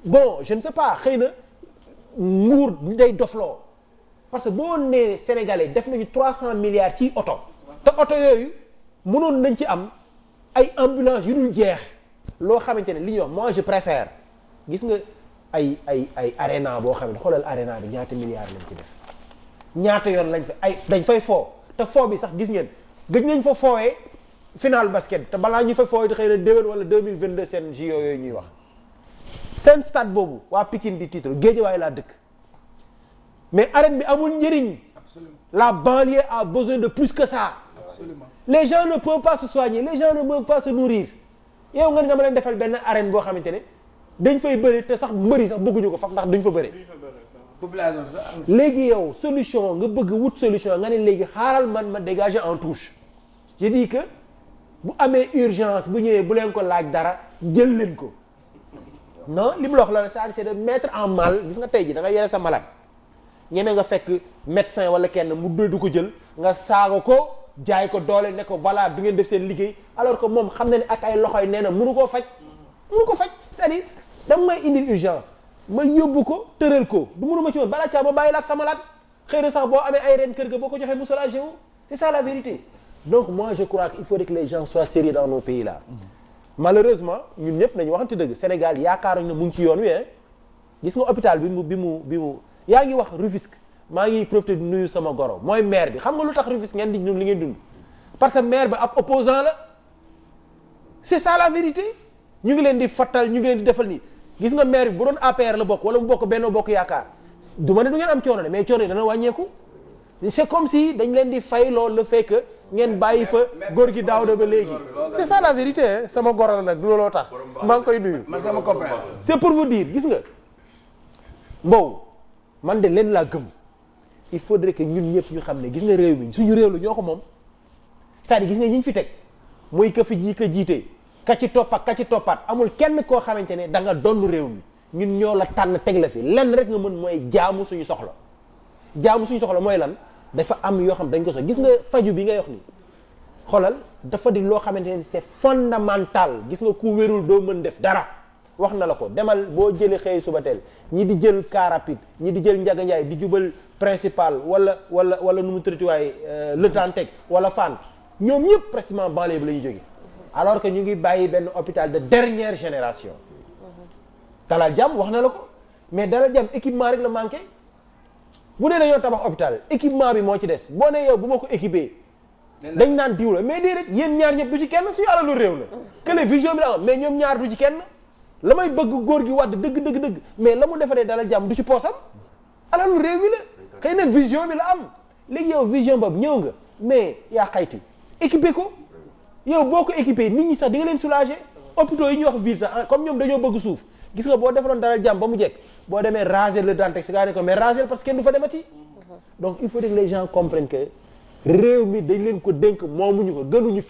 bon je ne sais pas xëy na nguur day dofloo parce que boo nee Sénégalais def nañu 300 milliards ci oto te oto yooyu mënoon nañ ci am ay ambulance yu dul jeex loo xamante ne li ñuy wax moi je préfère gis nga ay arena boo xam ne xoolal arena bi ñaata milliards lañ ci def ñaata yoon lañ fa dañ fay foo te foo bi sax gis ngeen gëj nañ fa foowee final basket te balaa ñu fa foowee te xëy na déwén wala 2022 seen JO yooyu ñuy wax seen stade boobu waa Pikine di titre Guédiawaye laa dëkk mais arène bi amul njëriñ. Absolument. La banlieue a besoin de plus que ça. Absolument. Les gens ne peuvent pas se soigner, les gens ne peuvent pas se nourrir. yow nga ne dama leen defal benn arène boo xamante ne dañ fay bëri te sax mbëri sax bëgguñu ko faf ndax duñ fa bëri. population bi sax léegi yow solution nga bëgg wut solution nga ne léegi xaaral ma dégager en touche. je dis que bu amee urgence bu ñëwee bu leen ko laaj dara jël leen ko non li mu la wax la c'est de mettre en mal gis nga tey ji da nga yore sa malade. ñeme nga fekk médecin wala kenn mu du ko jël nga saaga ko jaay ko doole ne ko voilà du ngeen def seen liggéey alors que moom xam na ne ak ay loxoy nee na mënu ko faj c'est-à-dire dama may indil urgence ma yóbbu ko tëral ko du mënu ma ci woon balaa caa ma bàyyi la ak sa malade xëy na sax boo amee ay reen kër ga boo ko joxee mu soulagé wu c'est ça la vérité donc moi je crois qu'il faudrait que les gens soient sérieux dans nos pays là malheureusement ñun ñëpp nañu waxante dëgg Sénégal yaakaaruñ ne mu ngi ci yoon wi gis nga hôpital bi mu yaa ngi wax Rufisque maa ngi profité di nuyu sama goro mooy maire bi xam nga lu tax Rufisque ngeen di li ngeen dund parce que maire bi ab opposant la c'est ça la vérité ñu ngi leen di fattal ñu ngi leen di defal nii gis nga maire bi bu doon APR la bokk wala mu bokk Benno Bokk Yaakaar du ma ne du ngeen am coono de mais coono yi dana wàññeeku c'est comme si dañ leen di fay loolu le fait que ngeen bàyyi fa góor gi daaw ba léegi c'est ça la vérité sama goro la nag du looloo tax maa ngi koy nuyu man sama copain c'est pour vous dire gis nga Mbow man de leen laa gëm il faudrait que ñun ñëpp ñu xam ne gis nga réew mi suñu réew la ñoo ko moom c'est-à-dire gis nga ñi ñu fi teg muy ka fi ka jiite ka ci toppaat amul kenn koo xamante ne da nga donn réew mi ñun ñoo la tànn teg la fi lenn rek nga mën mooy jaamu suñu soxla mooy lan dafa am yoo xam dañ ko sox gis nga faju bi ngay wax ni xoolal dafa di loo xamante ne c'est fondamental gis nga ku wérul doo mën def dara wax na la ko demal boo jëlee xëy suba teel ñi di jël car rapide ñi di jël Ndiaga Ndiaye di jubal principal wala nu mu traité waaye Le Dantec wala Fann ñoom ñëpp pratiquement banlieue bi la ñu jógee alors que ñu ngi bàyyi benn hôpital de dernière génération. Dalal Jàmm wax na la ko mais Dalal Jàmm équipement rek la manqué bu dee dañoo tabax hôpital équipement bi moo ci des boo nee yow bu ma ko équipé. dañ naan diw la mais déedéet yéen ñaar ñëpp du ci kenn suñu alalu réew la. que les vision bi la am mais ñoom ñaar du ci kenn. la may bëgg góor gi wàdd dëgg mais la mu defaree Dalal Jàmm du ci poosam alalu réew mi la xëy na vision bi la am léegi yow vision boobu ñëw nga mais yaa xayti équipé ko yow boo ko équipé nit ñi sax di nga leen soulager hôpitaux yi ñuy wax ville sax comme ñoom dañoo bëgg suuf gis nga boo defaroon Dalal Jàmm ba mu jekk boo demee raser le Dantec si gaa ne ko mais raser parce que kenn du fa demati donc il faut que les gens comprennent que réew mi dañ leen ko dénk moomuñu ko gënuñu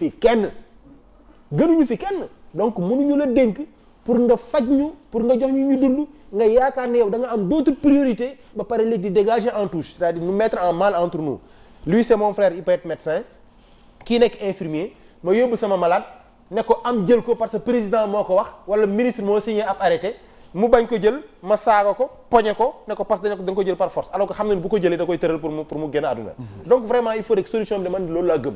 fi kenn donc mënuñu la dénk pour nga faj ñu pour nga jox ñu dund nga yaakaar ne yow da nga am d'autres priorités ba pare léegi di dégager en touche c'est-à-dire nous mettre en mal entre nous lui c'est mon frère il peut être médecin kii nekk infirmier ma yóbbu sama malade ne ko am jël ko parce que président moo ko wax wala ministre moo signé ab arrêté mu bañ ko jël ma saaga ko poñe ko ne ko parce que da nga ko jël par force alors que xam ne bu ko jëlee da koy tëral pour mu génn àdduna donc vraiment il faut que solution bi de man loolu laa gëm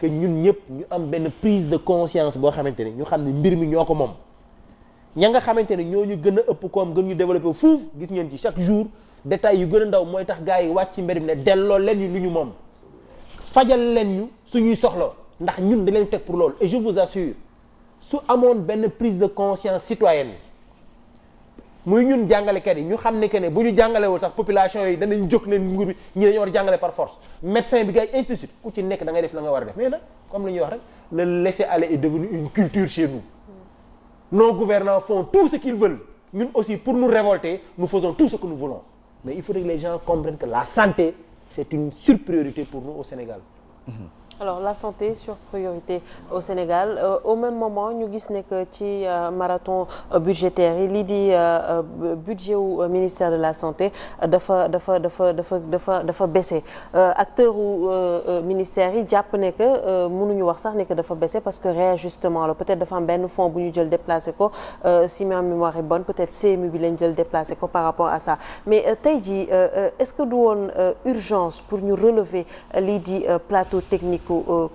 que ñun ñëpp ñu am benn prise de conscience boo xamante ne ñu xam ne mbir mi ñoo ko moom ña nga xamante ne ñoo ñu gën a ëpp koom gën ñu développé fuuf gis ngeen ci chaque jour détails yu gën a ndaw mooy tax gars yi wàcc ci mbir mi ne delloo leen ñu lu ñu moom fajal leen ñu suñuy soxla ndax ñun da leen teg pour loolu et je vous assure su amoon benn prise de conscience citoyenne muy ñun jàngalekat yi ñu xam ne que ne bu ñu jàngalewul sax population yi danañ jóg ne nguur bi ñi dañoo war a jàngale par force médecin bi gars yi institut ku ci nekk da ngay def la nga war a def mais nag comme la ñuy wax rek le laisser aller est devenu une culture chez nous nos gouvernants font tout ce qu'ils veulent ñun aussi pour nous révolter nous faisons tout ce que nous voulons mais il faudrait que les gens comprennent que la santé c'est une surpriorité pour nous au Sénégal. alors la santé sur priorité au Sénégal au même moment ñu gis ne que ci marathon budgétaire yi lii di budget wu ministère de la santé dafa baissé acteur wu ministère yi jàpp ne que mënuñu wax sax ne que dafa baissé parce que réajustement la peut-être dafa am benn fonds bu ñu jël déplacé ko si ma mémoire est bonne peut-être CMU bi lañ jël déplacé ko par rapport à ça mais tey jii est-ce que du woon urgence pour ñu relever lii di plateau technique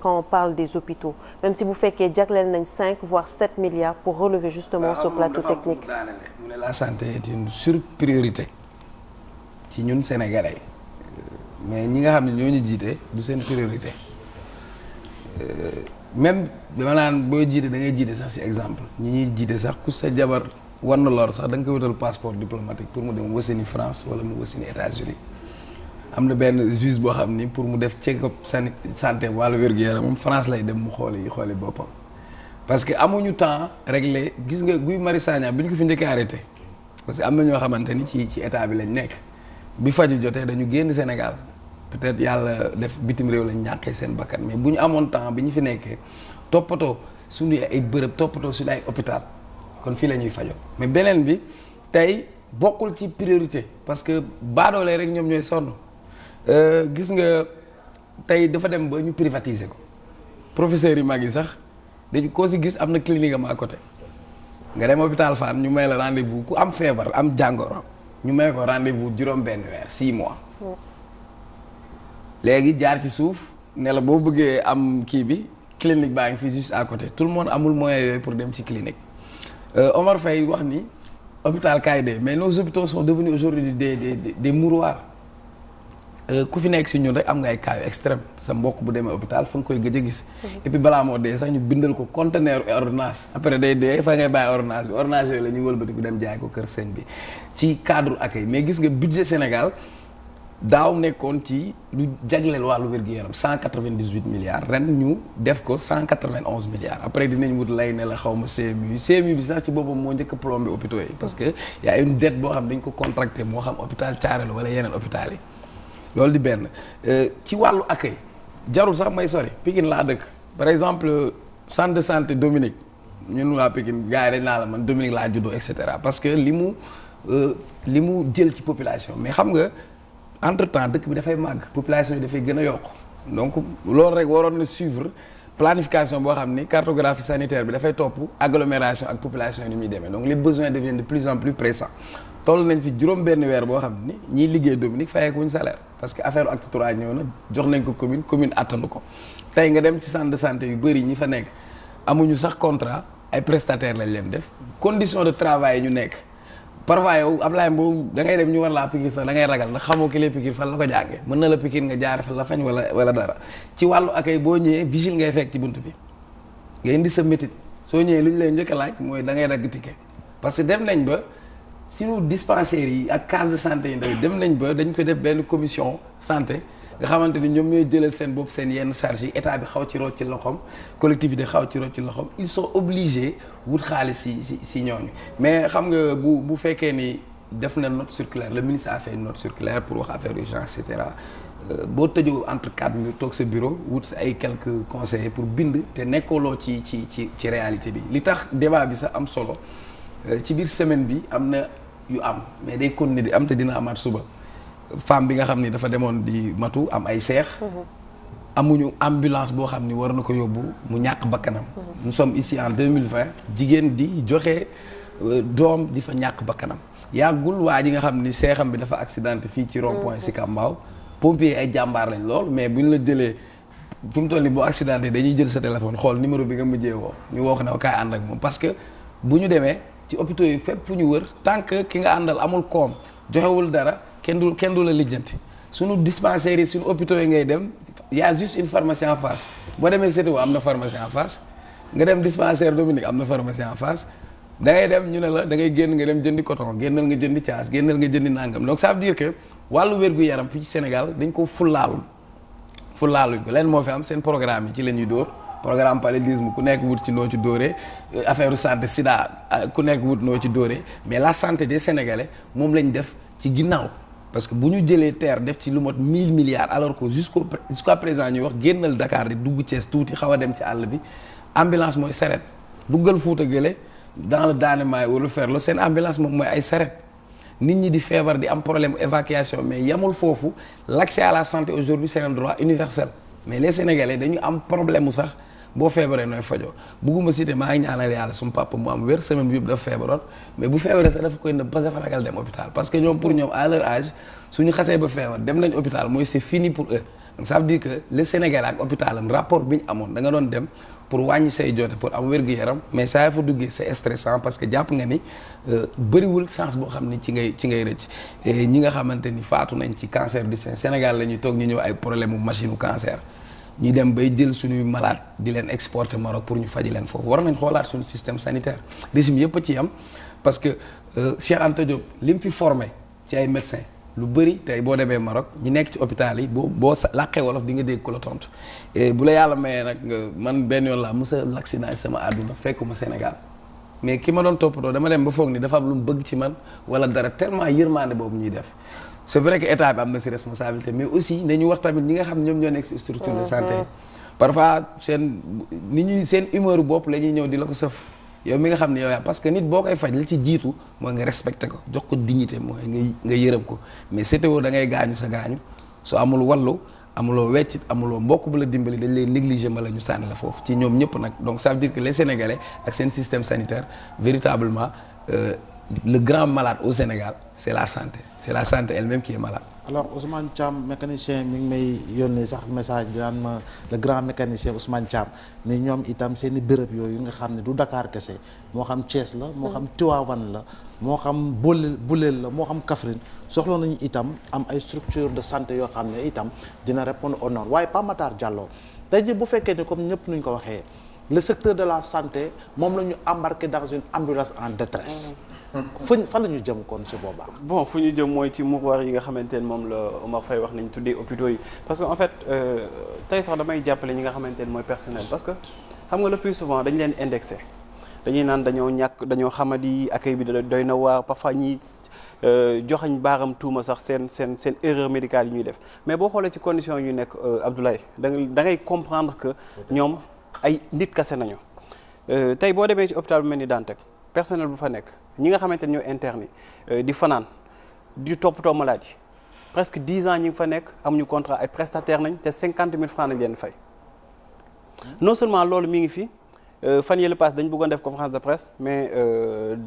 quand on parle des hôpitaux même si bu fekkee jagleel nañ 5 voire 7 milliards pour relever justement ce plateau technique. mu ne la santé est une surpriorité ci ñun sénégalais mais ñi nga xam ne ñoo ñu jiite du seen priorité même dama naan booy jiite da ngay jiite sax ci exemple ñi ñuy jiite sax ku sa jabar war na lor sax da nga koy wutal passeport diplomatique pour mu dem wasini France wala mu wasini États-Unis am na benn juge boo xam ni pour mu def check-up santé wàllu wér-gu-yaram moom France lay dem mu xooli boppam parce que amuñu temps réglé gis nga Guy Marius Sagna bi ñu ko fi njëkkee arrêté parce que am na ñoo xamante ni ci état bi lañ nekk bi faju jotee dañu génn Sénégal peut-être yàlla def bitim réew lañ ñàkkee seen bakkan mais bu ñu amoon temps bi ñu fi nekkee toppatoo suñu ay bërëb toppatoo suñu ay hôpital kon fii la ñuy fajoo mais beneen bi tey bokkul ci priorité parce que baadoolee rek ñoom ñooy sonn gis nga tey dafa dem ba ñu privatiser ko professeurs yi mag yi sax dañu koo si gis am na clinique am à côté nga dem hôpital Fann ñu may la rendez-vous ku am feebar am jàngoro ñu may ko rendez-vous juróom-benn weer 6 mois léegi jaar ci suuf ne la boo bëggee am kii bi clinique baa ngi fii juste à côté tout le monde amul moyen yooyu pour dem ci clinique Omar Faye wax ni hôpital KD mais nos hôpitaux sont devenus aujourd'hui des mouroirs ku fi nekk si ñun rek am nga ay cas yu extrême sa mbokk bu demee hôpital fa nga koy gëj a gis et puis balaa moo dee sax ñu bindal ko conteneur ordonnance après day dee fa ngay bàyyi ordonnance bi ordonnance yooyu la ñuy wëlbati ku dem jaay ko kër sëñ bi ci cadre accueil mais gis nga budget Sénégal daaw nekkoon ci lu jagleel wàllu wér-gu-yaram 198 milliards ren ñu def ko 191 milliards après dinañ wut lay ne la xaw ma CMU bi sax ci boppam moo njëkk a plombé hôpitaux yi parce que y a une dette boo xam dañ ko contracté moo xam hôpital Thiaré la wala yeneen hôpital yi loolu di benn ci wàllu accueil jarul sax may sori Pikine laa dëkk par exemple centre de santé Dominique ñun waa Pikine gars yi dañ naa la man Dominique laa juddoo et cetera parce que li mu jël ci population mais xam nga entre temps dëkk bi dafay màgg population yi dafay gën a yokk donc loolu rek waroon na suivre planification boo xam ni cartographie sanitaire bi dafay topp agglomération ak population yi ni muy demee donc les besoins deviennent de plus en plus pressants toll nañ fi juróom-benn weer boo xam ni ñiy liggéey Dominique fayeeku wuñ salaire parce que affaire acte 3 ñëw na jox nañ ko commune attanu ko tey nga dem ci centre de santé yu bëri ñi fa nekk amuñu sax contrat ay prestataires lañ leen def condition de travail yi ñu nekk parfois yow Ablaye Mbow da ngay dem ñu war laa piquer sax da ngay ragal ndax xamoo ki lay piquer fan la ko jàngee mën na la piquer nga jaar fan la fañ wala dara ci wàllu accueil boo ñëwee vigile ngay fekk ci bunt bi nga indi sa métit soo ñëwee lu ñu lay njëkk a laaj mooy da ngay dagg ticket parce que dem nañ ba sinon dispensaires yi ak case de santé yi ndaw dem nañ ba dañ ko def benn commission santé nga xamante ni ñoom ñooy jëlal seen bopp seen yenn charge yi état bi xaw ci root ci loxoom collectivité xaw ci root ci loxoom ils sont obligés wut xaalis si ñooñu mais xam nga bu fekkee ni def na note circulaire le ministre a fait une note circulaire pour wax affaire urgence et cetera boo tëjoo entre 4 murs toog sa bureau wut sa ay quelques conseillers pour bind te nekkooloo ci réalité bi li tax débat bi sax am solo ci biir semaine bi am na yu am mais day continuer di am te dina amaat suba femme bi nga xam ni dafa demoon di matu am ay seex amuñu ambulance boo xam ni war na ko yóbbu mu ñàkk bakkanam nous sommes ici en 2020 jigéen di joxe doom di fa ñàkk bakkanam yàggul waa ji nga xam ni seexam bi dafa accidenté fii ci rond point Sicap Mbao pompier ay jàmbaar lañ lool mais bu ñu la jëlee fi mu toll nii boo accidenté dañuy jël sa téléphone xool numéro bi nga mujjee woo ñu woo ko ne kaay ànd ak moom parce que bu ñu demee ci hôpitaux yi fépp fu ñu wër tant que ki nga àndal amul koom joxewul dara kenn du la lijjanti suñu dispensaires yi suñu hôpitaux yi ngay dem y a juste une pharmacie en face boo demee CTO am na pharmacie en face nga dem dispensaire Dominique am na pharmacie en face da ngay dem ñu ne la da ngay génn nga dem jëndi coton génnal nga jëndi caas génnal nga jëndi nangam donc ça veut dire que wàllu wér-gu-yaram fii ci Sénégal dañ ko fullaaluñ ko leen moo fi am seen programme yi ci la ñuy dóor programme paludisme ku nekk wut ci noo ci dóoree affaire santé sida ku nekk wut noo ci dóoree mais la santé des Sénégalais moom lañ def ci ginnaaw parce que bu ñu jëlee terre def ci lu mot 1000 milliards alors que jusqu'à présent ñuy wax génnal Dakar di dugg Thiès tuuti xaw a dem ci àll bi ambulance mooy saret duggal Fuuta gële dans le Danemay wala Ferlo seen ambulance moom mooy ay saret nit ñi di feebar di am problème évacuation mais yamul foofu l'accès à la santé aujourd'hui c'est un droit universel mais les Sénégalais dañu am problème mu sax boo feebaree nooy fajoo bugguma cité maa ngi ñaanal yàlla suma papa mu am wér semaine bi yëpp dafa feebaroon mais bu feebaree sax dafa koy nëbb parce que dafa ragal dem hôpital parce que ñoom pour ñoom à leur âge suñu xasee ba feebar dem nañ hôpital mooy c'est fini pour eux donc ça veut dire que le Sénégal ak hôpitalam rapport bi ñu amoon da nga doon dem pour wàññi say joote pour am wér-gu-yaram mais saa fa duggee c'est stressant parce que jàpp nga ni bëriwul chance boo xam ni ci ngay rëcc ñi nga xamante ni faatu nañ ci cancer du sein Sénégal la ñuy toog ñu ñëw ay problème mu machine u cancer ñu dem bay jël suñuy malade di leen exporter Maroc pour ñu faji leen foofu war nañ xoolaat suñu système sanitaire régime yëpp a ci am parce que Cheikh Anta Diop li mu fi formé ci ay médecins lu bëri tey boo demee Maroc ñi nekk ci hôpital yi boo làqee wolof di nga dégg ko la tontu bu la yàlla mayee nag man benn yoon laa mos a l'accident sama àdduna fekkuma Sénégal mais ki ma doon toppatoo dama dem ba foog ni dafa am lu mu bëgg ci man wala dara tellement yërmande boobu ñuy def c'est vrai que état bi am na si responsabilité mais aussi nañu wax tamit ñi nga xam ne ñoom ñoo nekk si structure de santé parfois seen humeur bopp la ñuy ñëw di la ko sëf yow mi nga xam ne yow yaa parce que nit boo koy faj li ci jiitu mooy nga respecté ko jox ko dignité mooy nga yërëm ko mais CTO da ngay gaañu sa gaañu soo amul wallu amuloo weccit amuloo mbokk bu la dimbali dañ lay négliger ma la ñu sànni la foofu ci ñoom ñëpp nag donc ça veut dire que les Sénégalais ak seen système sanitaire véritablement le grand malade au Sénégal c'est la santé elle-même qui est malade. alors Ousmane Thiam mécanicien mi ngi may yónnee sax message di naan ma le grand mécanicien Ousmane Thiam ni ñoom itam seen i béréb yooyu nga xam ne du Dakar kese moo xam Thiès la moo xam Tivaouane la moo xam Boulel la moo xam Kaffrine soxla nañu itam am ay structure de santé yoo xam ne itam dina répondre aux normes waaye Pape Matar Diallo tey jii bu fekkee ne comme ñëpp nuñ ko waxee le secteur de la santé moom la ñu embarqué dans une ambulance en détresse. fan la ñu jëm kon ci boobaa. bon fu ñu jëm mooy ci mouroir yi nga xamante ne moom la Omar Faye wax nañ tuddee hôpitaux yi parce que en fait tey sax damay jàppale ñi nga xamante ne mooy personnel parce que xam nga le plus souvent dañ leen indexé dañuy naan dañoo xamadi accueil bi doy na waar parfois ñi joxañ baaram tuuma sax seen erreur médicale yi ñuy def mais boo xoolee ci condition yu nekk Abdoulaye da ngay comprendre que ñoom ay nit kase nañu tey boo demee ci hôpital bu mel ni Dantec personnel bu fa nekk ñi nga xamante ne ñoo interne di fanaan di toppatoo maladie presque 10 ans ñi ngi fa nekk amuñu contrat ay prestataire nañ te 50 000 francs lañ leen fay non seulement loolu mi ngi fi fan yële passe dañu bëggoon def conférence de presse mais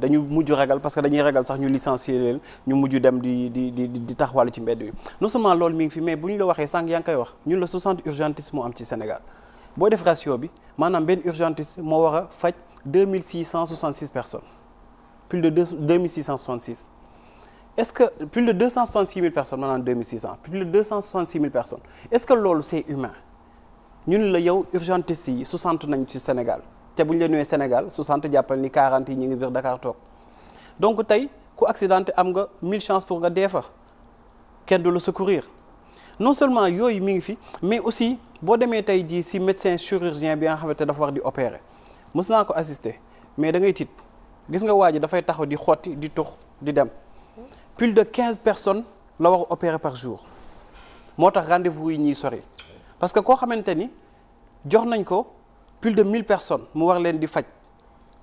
dañu mujj ragal parce que dañuy ragal sax ñu licencier leen ñu mujj dem di taxawal ci mbedd bi non seulement loolu mi ngi fi mais bu ñu la waxee sànq yaa ngi koy wax ñun la 60 urgentistes moo am ci Sénégal boo def ratio bi maanaam benn urgentiste moo war a faj 2666 personnes plus de 2666 est-ce que plus de 266 000 personnes maanaam 2600 plus de 266 000 personnes est-ce que loolu c'est humain ñun la yow urgentistes yi 60 nañ ci Sénégal te bu ñu la nuyee Sénégal 60 jàppal ni 40 yi ñu ngi biir Dakar toog donc tey ku accidenté am nga 1000 chances pour nga dee fa kenn du la secourir non seulement yooyu mi ngi fi mais aussi boo demee tey jii si médecin chirurgien bi nga xamante dafa war di opérer mës naa ko assister mais da ngay tiit gis nga waa ji dafay taxaw di xotti di tux di dem plus de 15 personnes la war a opérer par jour moo tax rendez-vous yi ñuy sori parce que koo xamante ni jox nañ ko plus de 1000 personnes mu war leen di faj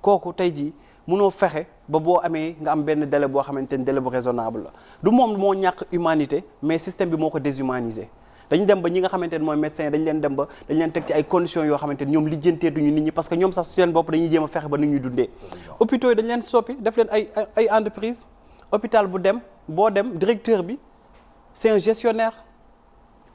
kooku tey jii mënoo fexe ba boo amee nga am benn délai boo xamante ni délai bu raisonnable la du moom moo ñàkk humanité mais système bi moo ko déshumanisé dañu dem ba ñi nga xamante ne mooy médecin dañ leen dem ba dañ leen teg ci ay conditions yoo xamante ni ñoom lijjanteetuñu nit ñi parce que ñoom sax seen bopp dañuy jéem a fexe ba nit ñuy dundee hôpitaux yi dañ leen soppi def leen ay entreprise hôpital bu dem boo dem directeur bi c'est un gestionnaire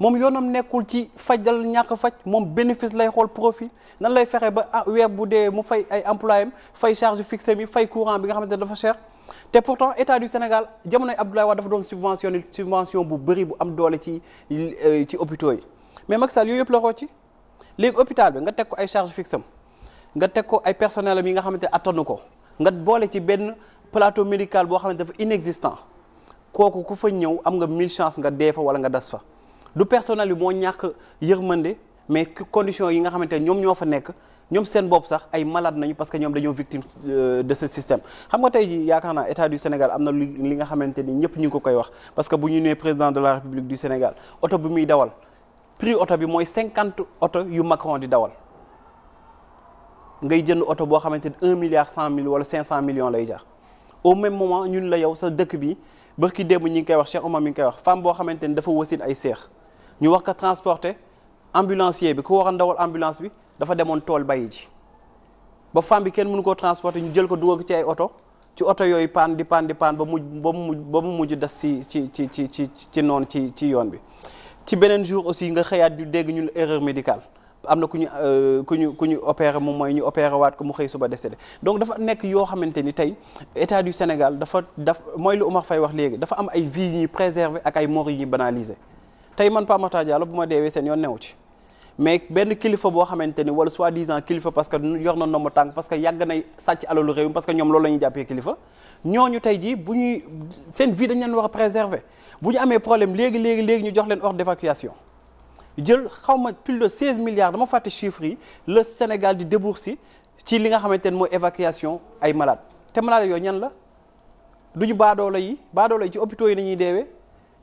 moom yoonam nekkul ci faj dal ñàkk faj moom bénéfice lay xool profit nan lay fexe ba weer bu dee mu fay ay employés am fay charge fixe mi fay courant bi nga xamante ne dafa cher te pourtant état du Sénégal jamonoy Abdoulaye Wade dafa doon subvention bu bëri bu am doole ci hôpitaux yi mais Macky Sall yooyu yëpp la roo ci léegi hôpital bi nga teg ko ay charge fixe am nga teg ko ay personnel am yi nga xamante ne attanu ko nga boole ci benn plateau médical boo xamante dafa inexistant kooku ku fa ñëw am nga 1000 chances nga dee fa wala nga das fa du personnel bi moo ñàkk yërmande mais conditions yi nga xamante ne ñoom ñoo fa nekk ñoom seen bopp sax ay malade nañu parce que ñoom dañoo victime de ce système xam nga tey ji yaakaar naa état du Sénégal am na li nga xamante ni ñëpp ñu ngi ko koy wax parce que bu ñu nee président de la République du Sénégal oto bi muy dawal prix oto bi mooy 50 oto yu Macron di dawal ngay jënd oto boo xamante ni 1 milliard 100 mille wala 500 millions lay jar au même moment ñun la yow sa dëkk bi bërki démb ñi ngi koy wax Cheikh Omar mi ngi koy wax femme boo xamante ni dafa wasin ay seex ñu wax ko transporter ambulancier bi ku war a ndawal ambulance bi dafa demoon tool bayi ji ba femme bi kenn mënu koo transporter ñu jël ko dugal ko ci ay oto ci oto yooyu paan ba mu mujj des ci noonu ci yoon bi ci beneen jour aussi nga xëyaat du dégg ñu erreur médicale am na ku ñu opéré moom mooy ñu opéré waat ko mu xëy suba décédé donc dafa nekk yoo xamante ni tey état du Sénégal dafa mooy lu Omar Faye wax léegi dafa am ay vies yu ñuy préserver ak ay morts yu ñuy banaliser tey man Pape Makhtar Diallo bu ma deewee seen yoon newu ci mais benn kilifa boo xamante ni wala soi-disant kilifa parce que yor na ndomba tànk parce que yàgg nay sàcc alalu réew mi parce que ñoom loolu la ñuy jàppee kilifa ñooñu tey jii bu ñuy seen vie dañ leen war a préserver bu ñu amee problème léegi ñu jox leen ordre d'évacuation jël xawma plus de 16 milliards dama fàtte chiffres yi le Sénégal di débourser ci li nga xamante ne mooy évacuation ay malades te malades yooyu ñan la duñu baadoola yi ci hôpitaux yi nañuy deewee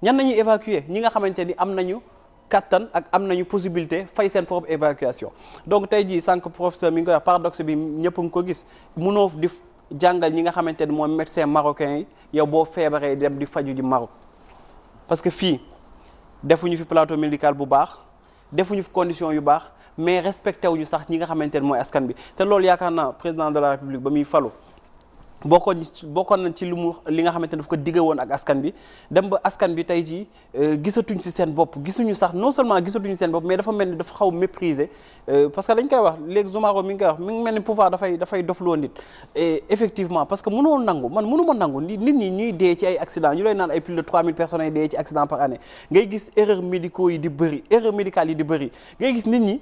ñan nañuy évacuer ñi nga xamante ni am nañu kattan ak am nañu possibilité fay seen propre évacuation donc tey jii sànq professeur mi ngi koy wax paradoxe bi ñëpp nga ko gis mënoo di jàngal ñi nga xamante ni mooy médecin marocain yi yow boo feebaree dem di faju ji Maroc parce que fii defuñu fi plateau médical bu baax defuñu fi condition yu baax mais respecté wuñu sax ñi nga xamante ne mooy askan bi te loolu yaakaar naa président de la république ba muy falu bokkoon nañ ci li nga xamante ne daf ko digge woon ak askan bi dem ba askan bi tey jii gisatuñ ci seen bopp gisuñu sax non seulement gisatuñu seen bopp mais dafa mel ni dafa xaw mépriser parce que dañ koy wax léegi Zoumaro mi ngi koy wax mi ngi mel ni pouvoir dafay dofloo nit et effectivement parce que mënoo nangu man mënuma nangu nit ñi ñuy dee ci ay accident ñu lay naan ay plus de 3000 personnes ay dee ci accident par année ngay gis erreurs médicales yi di bëri ngay gis nit ñi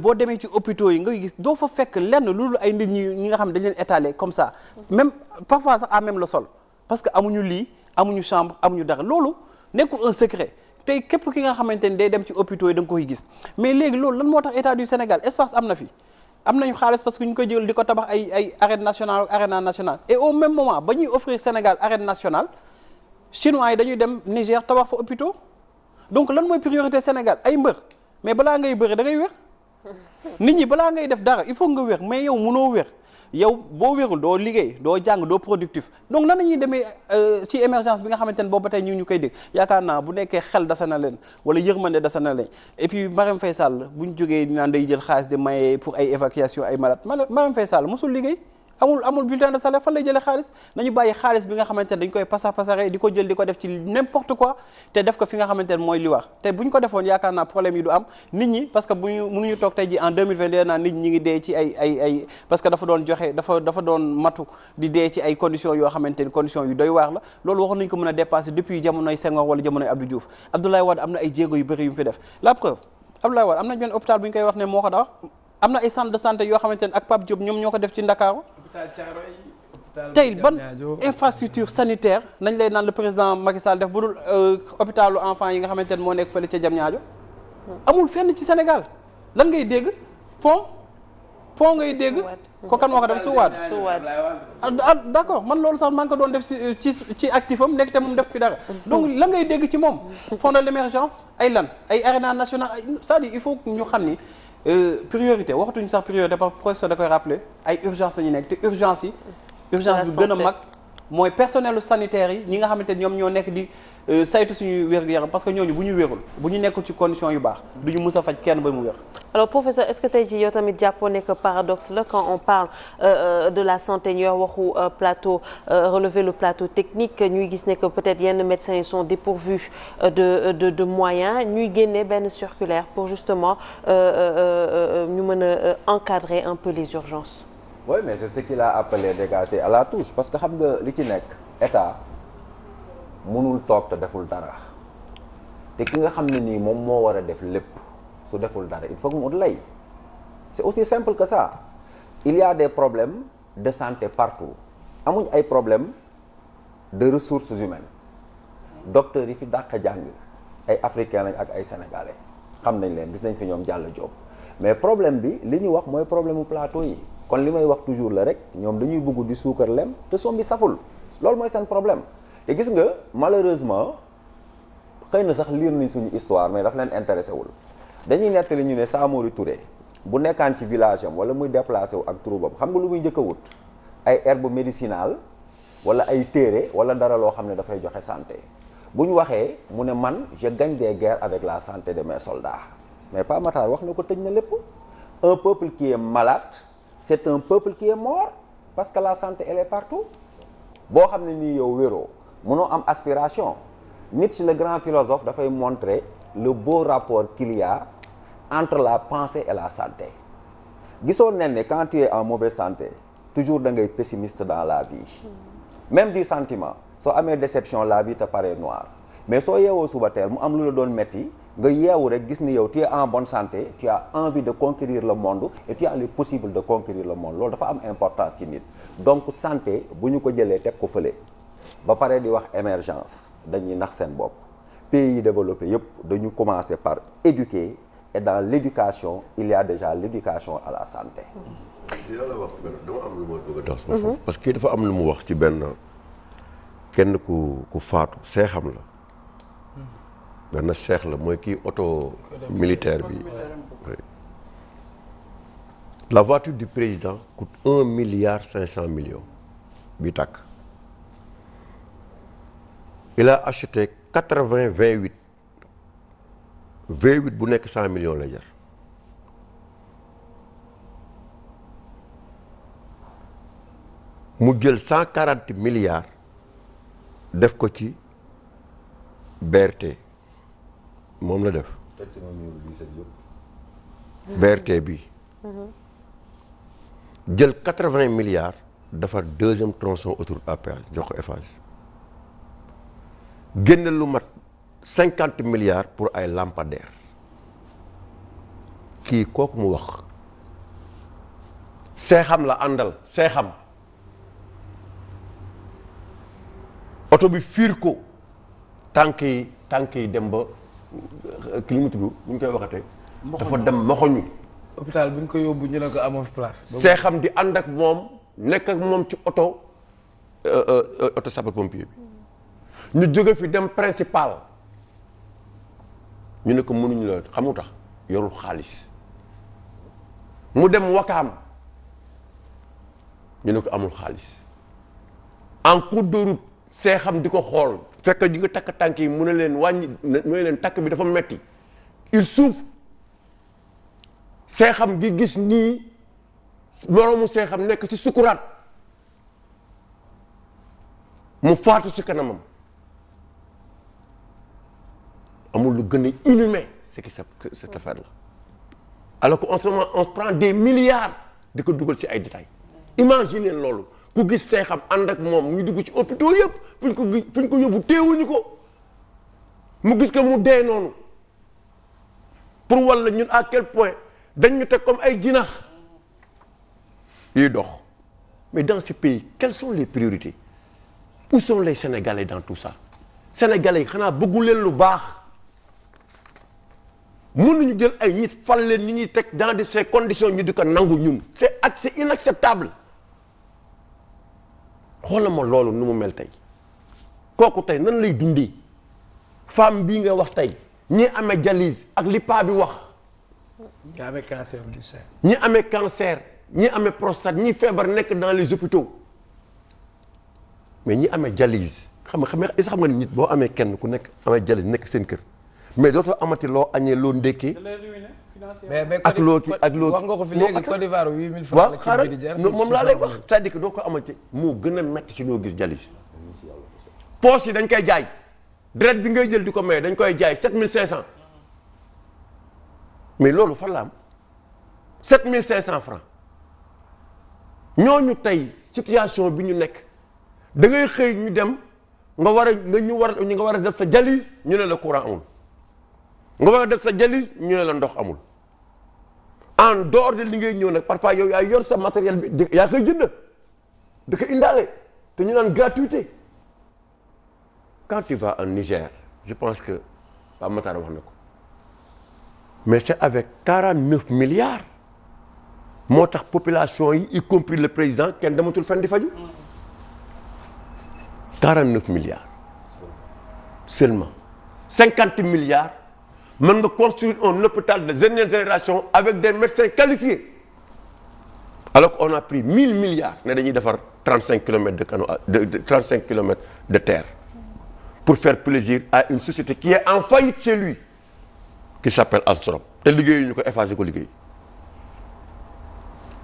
boo demee ci hôpitaux yi ngay gis doo fa fekk lenn loolu ay nit ñi nga xam ne dañ leen étaler comme ça même parfois sax à même le sol parce que amuñu lii amuñu chambre amuñu dara loolu nekkul un secret tey képp ki nga xamante ni day dem ci hôpitaux yi da nga koy gis mais léegi loolu lan moo tax état du Sénégal espace am na fi am nañu xaalis parce que ñu koy jël di ko tabax ay arène nationale arène nationale et au même moment ba ñuy offrir Sénégal arène nationale chinois yi dañuy dem Niger tabax fa hôpitaux donc lan mooy priorité Sénégal ay mbër mais balaa ngay bëri da ngay wér nit ñi balaa ngay def dara il faut nga wér mais yow mënoo wér yow boo wérul doo liggéey doo jàng doo productif donc nan la ñuy demee ci émergence bi nga xamante ne boobu ba tey ñu koy dégg yaakaar naa bu nekkee xel dasa na leen wala yërmande dasa na leen et puis Marème Faye Sall bu ñu jógee naan day jël xaalis de maye pour ay évacuation ay malade Marème Faye Sall mosul liggéey amul bulletin de salaire fan lay jëlee xaalis nañu bàyyi xaalis bi nga xamante ne dañ koy pasare di ko jël di ko def ci n'importe quoi te def ko fi nga xamante ne mooy li wax te bu ñu ko defoon yaakaar naa problème yi du am nit ñi parce que mënuñu toog tey ji en 2022 naan nit ñi ngi dee ci ay parce que dafa doon joxe dafa doon matu di dee ci ay conditions yoo xamante ni conditions yu doy waar la loolu waxoon nañu ko mën a dépasser depuis jamonoy Senghor wala jamonoy Abdou Diouf Abdoulaye Wade am na ay jéego yu bëri yu mu fi def la preuve Abdoulaye Wade am na benn hôpital bu ñu koy wax ne moo ko da wax am na ay centre de santé yoo xamante ne ak Pape Diop ñoom ñoo ko def ci Ndakaaru tey ban infrastructure sanitaire nañ lay naan le président Macky Sall def bu dul hôpitalu enfant yi nga xamante ne moo nekk fële ca Diamniadio amul fenn ci Sénégal lan ngay dégg pont ngay dégg ko kan moo ko def Suwaad d'accord man loolu sax maa ngi ko doon def ci actif am nekk te moom def fi dara donc la ngay dégg ci moom fonds de l'émergence ay arène nationale c'est-à-dire il faut ñu xam ni priorité waxatuñu sax priorité parce que professeur da koy rappeler ay urgence lañu nekk te urgence bi gën a mag mooy personnel sanitaire yi ñi nga xamante ne ñoom ñoo nekk di saytu suñu wér-gu-yaram parce que ñooñu bu ñu wérul bu ñu nekkul ci condition yu baax duñu mës a faj kenn ba mu wér. alors professeur est-ce que tey jii yow tamit jàppoo ne que paradoxe la quand on parle de la santé ñu waxu plateau relever le plateau technique ñuy gis ne que peut-être yenn médecins yi sont dépourvus de moyens ñuy génne benn circulaire pour justement ñu mën a encadrer un peu les urgences. oui mais c'est ce qu'il a appelé dégâts à la touche parce que xam nga li ci nekk état mënul toog te deful dara te ki nga xam ne nii moom moo war a def lépp su deful dara il faut que mu ut lay c'est aussi simple que ça il y a des problèmes de santé partout amuñ ay problèmes de ressources humaines docteurs yi fi dàq jàng ay africains lañ ak ay sénégalais xam nañ leen gis nañ fi ñoom Diallo Diop mais problème bi li ñu wax mooy problème mu plateau yi kon li may wax toujours la rek ñoom dañuy bëgg di suukar lem te som bi saful loolu mooy seen problème te gis nga malheureusement xëy na sax lire nañ suñu histoire mais daf leen intéressé wul dañuy nettali ñu ne Samori Touré bu nekkaan ci village am wala muy déplacé wu ak troubam xam nga lu muy njëkk a wut ay herbe médicinale wala ay téere wala dara loo xam ne dafay joxe santé bu ñu waxee mu ne man je gagne des guerres avec la santé de mes soldats mais Pa Matar wax na ko tëj na lépp un peuple qui est malade c'est un peuple qui est mort parce que la santé elle est partout boo xam ne nii yow wéroo mënoo am aspiration Nietzsche le grand philosophe dafay montrer le beau rapport qu'il y a entre la pensée et la santé gisoon nañ ne quand tu es en mauvaise santé toujours da ngay pessimiste dans la vie même du sentiment soo amee déception la vie te paraît noire mais soo yeewoo suba teel mu am lu la doon metti nga yeewu rek gis ni yow tu es en bonne santé tu as envie de conquérir le monde et tu as le possible de conquérir le monde loolu dafa am importance ci nit donc santé bu ñu ko jëlee teg ko fële ba pare di wax émergence dañuy nax seen bopp pays yi développé yépp dañu commencer par éduquer et dans l'éducation il y a déjà l'éducation à la santé. yàlla wax dama am lu ma bëgg a dox parce que dafa am lu mu wax ci benn kenn ku faatu seexam la benn seex la mooy kii auto militaire bi la voiture du président coûte 1,5 milliard bi tàkk il a acheté 80 V8 V8 bu nekk 100 millions la jar mu jël 140 milliards def ko ci BRT moom la def BRT bi jël 80 milliards defar deuxième tronçon autoroute à péage jox ko Eiffage génne lu mat 50 milliards pour ay lampadaires kii kooku mu wax seexam la àndal seexam oto bi fiir ko tànk yi dem ba ki mu tudd bu ñu koy waxatee dafa dem moxoñu hôpital bu ñu ko yóbbu ñu ne ko amoo fi place. seexam di ànd ak moom nekk ak moom ci oto sapeur pompier bi ñu jóge fi dem principal ñu ne ko mënuñu la xamu tax yorul xaalis mu dem wakaam ñu ne ko amul xaalis en cours de route seexam di ko xool fekk ñu nga takk tànk yi mu ne leen wàññi mu ne leen takk bi dafa metti il souffre seexam di gis nii moroomu seexam nekk ci sukuraat mu faatu ci kanamam amul lu gën a inhumain c'est que cette affaire là alors que en ce moment on prend des milliards di ko dugal ci ay détails imaginez loolu ku gis seexam ànd ak moom ñu dugg ci hôpitaux yëpp fuñ ko yóbbu teewuñu ko mu gis que mu dee noonu pour walla ñun à quel point dañ ñu teg comme ay jinax yuy dox mais dans ce pays quelles sont les priorités où sont les Sénégalais dans tout ça Sénégalais yi xanaa bëggu leen lu baax mënuñu jël ay nit fal leen ni ñuy teg dans de ces conditions ñu di ko nangu ñun c'est inacceptable xoolal ma loolu nu mu mel tey kooku tey nan lay dundee femme bii nga wax tey ñi amee dialyse ak li paa bi wax. ñi amee cancer du sein. ñi amee cancer ñi amee prostate ñi feebar nekk dans les hôpitaux mais ñi amee dialyse xam nga nit boo amee kenn ku nekk amee dialyse nekk seen kër mais dootoo amati loo añee loo ndékkee. mais ak loo wax nga ko fi léegi Côte d'Ivoire 8000 francs la kii bi di jar moom laa lay wax c'est-à-dire que doo ko amati moo gën a metti si loo gis dialyse poche yi dañ koy jaay deret bi ngay jël di ko maye dañ koy jaay 7500 mais loolu fan la am 7500 francs ñooñu tey situation bi ñu nekk da ngay xëy ñu dem nga war a def sa dialyse ñu ne la courant amul nga war a def sa dialyse ñu ne la ndox amul en dehors de li ngay ñëw nag parfois yow yaa yor sa matériel bi yaa koy jënd da ko indaale te ñu naan gratuité quand tu vas en Niger je pense que Pape Matar wax na ko mais c'est avec 49 milliards moo tax population yi y compris le président kenn dematul fenn di faju 49 milliards seulement 50 milliards mën nga construire un hôpital de dernière génération avec des médecins qualifiés alors qu'on a pris 1000 milliards ne dañuy defar 35 kilomètres de canaux de 35 kilomètres de terre pour faire plaisir à une société qui est en faillite chez lui qui s'appelle Alstom te liggéeyu ñu ko effacé ko liggéey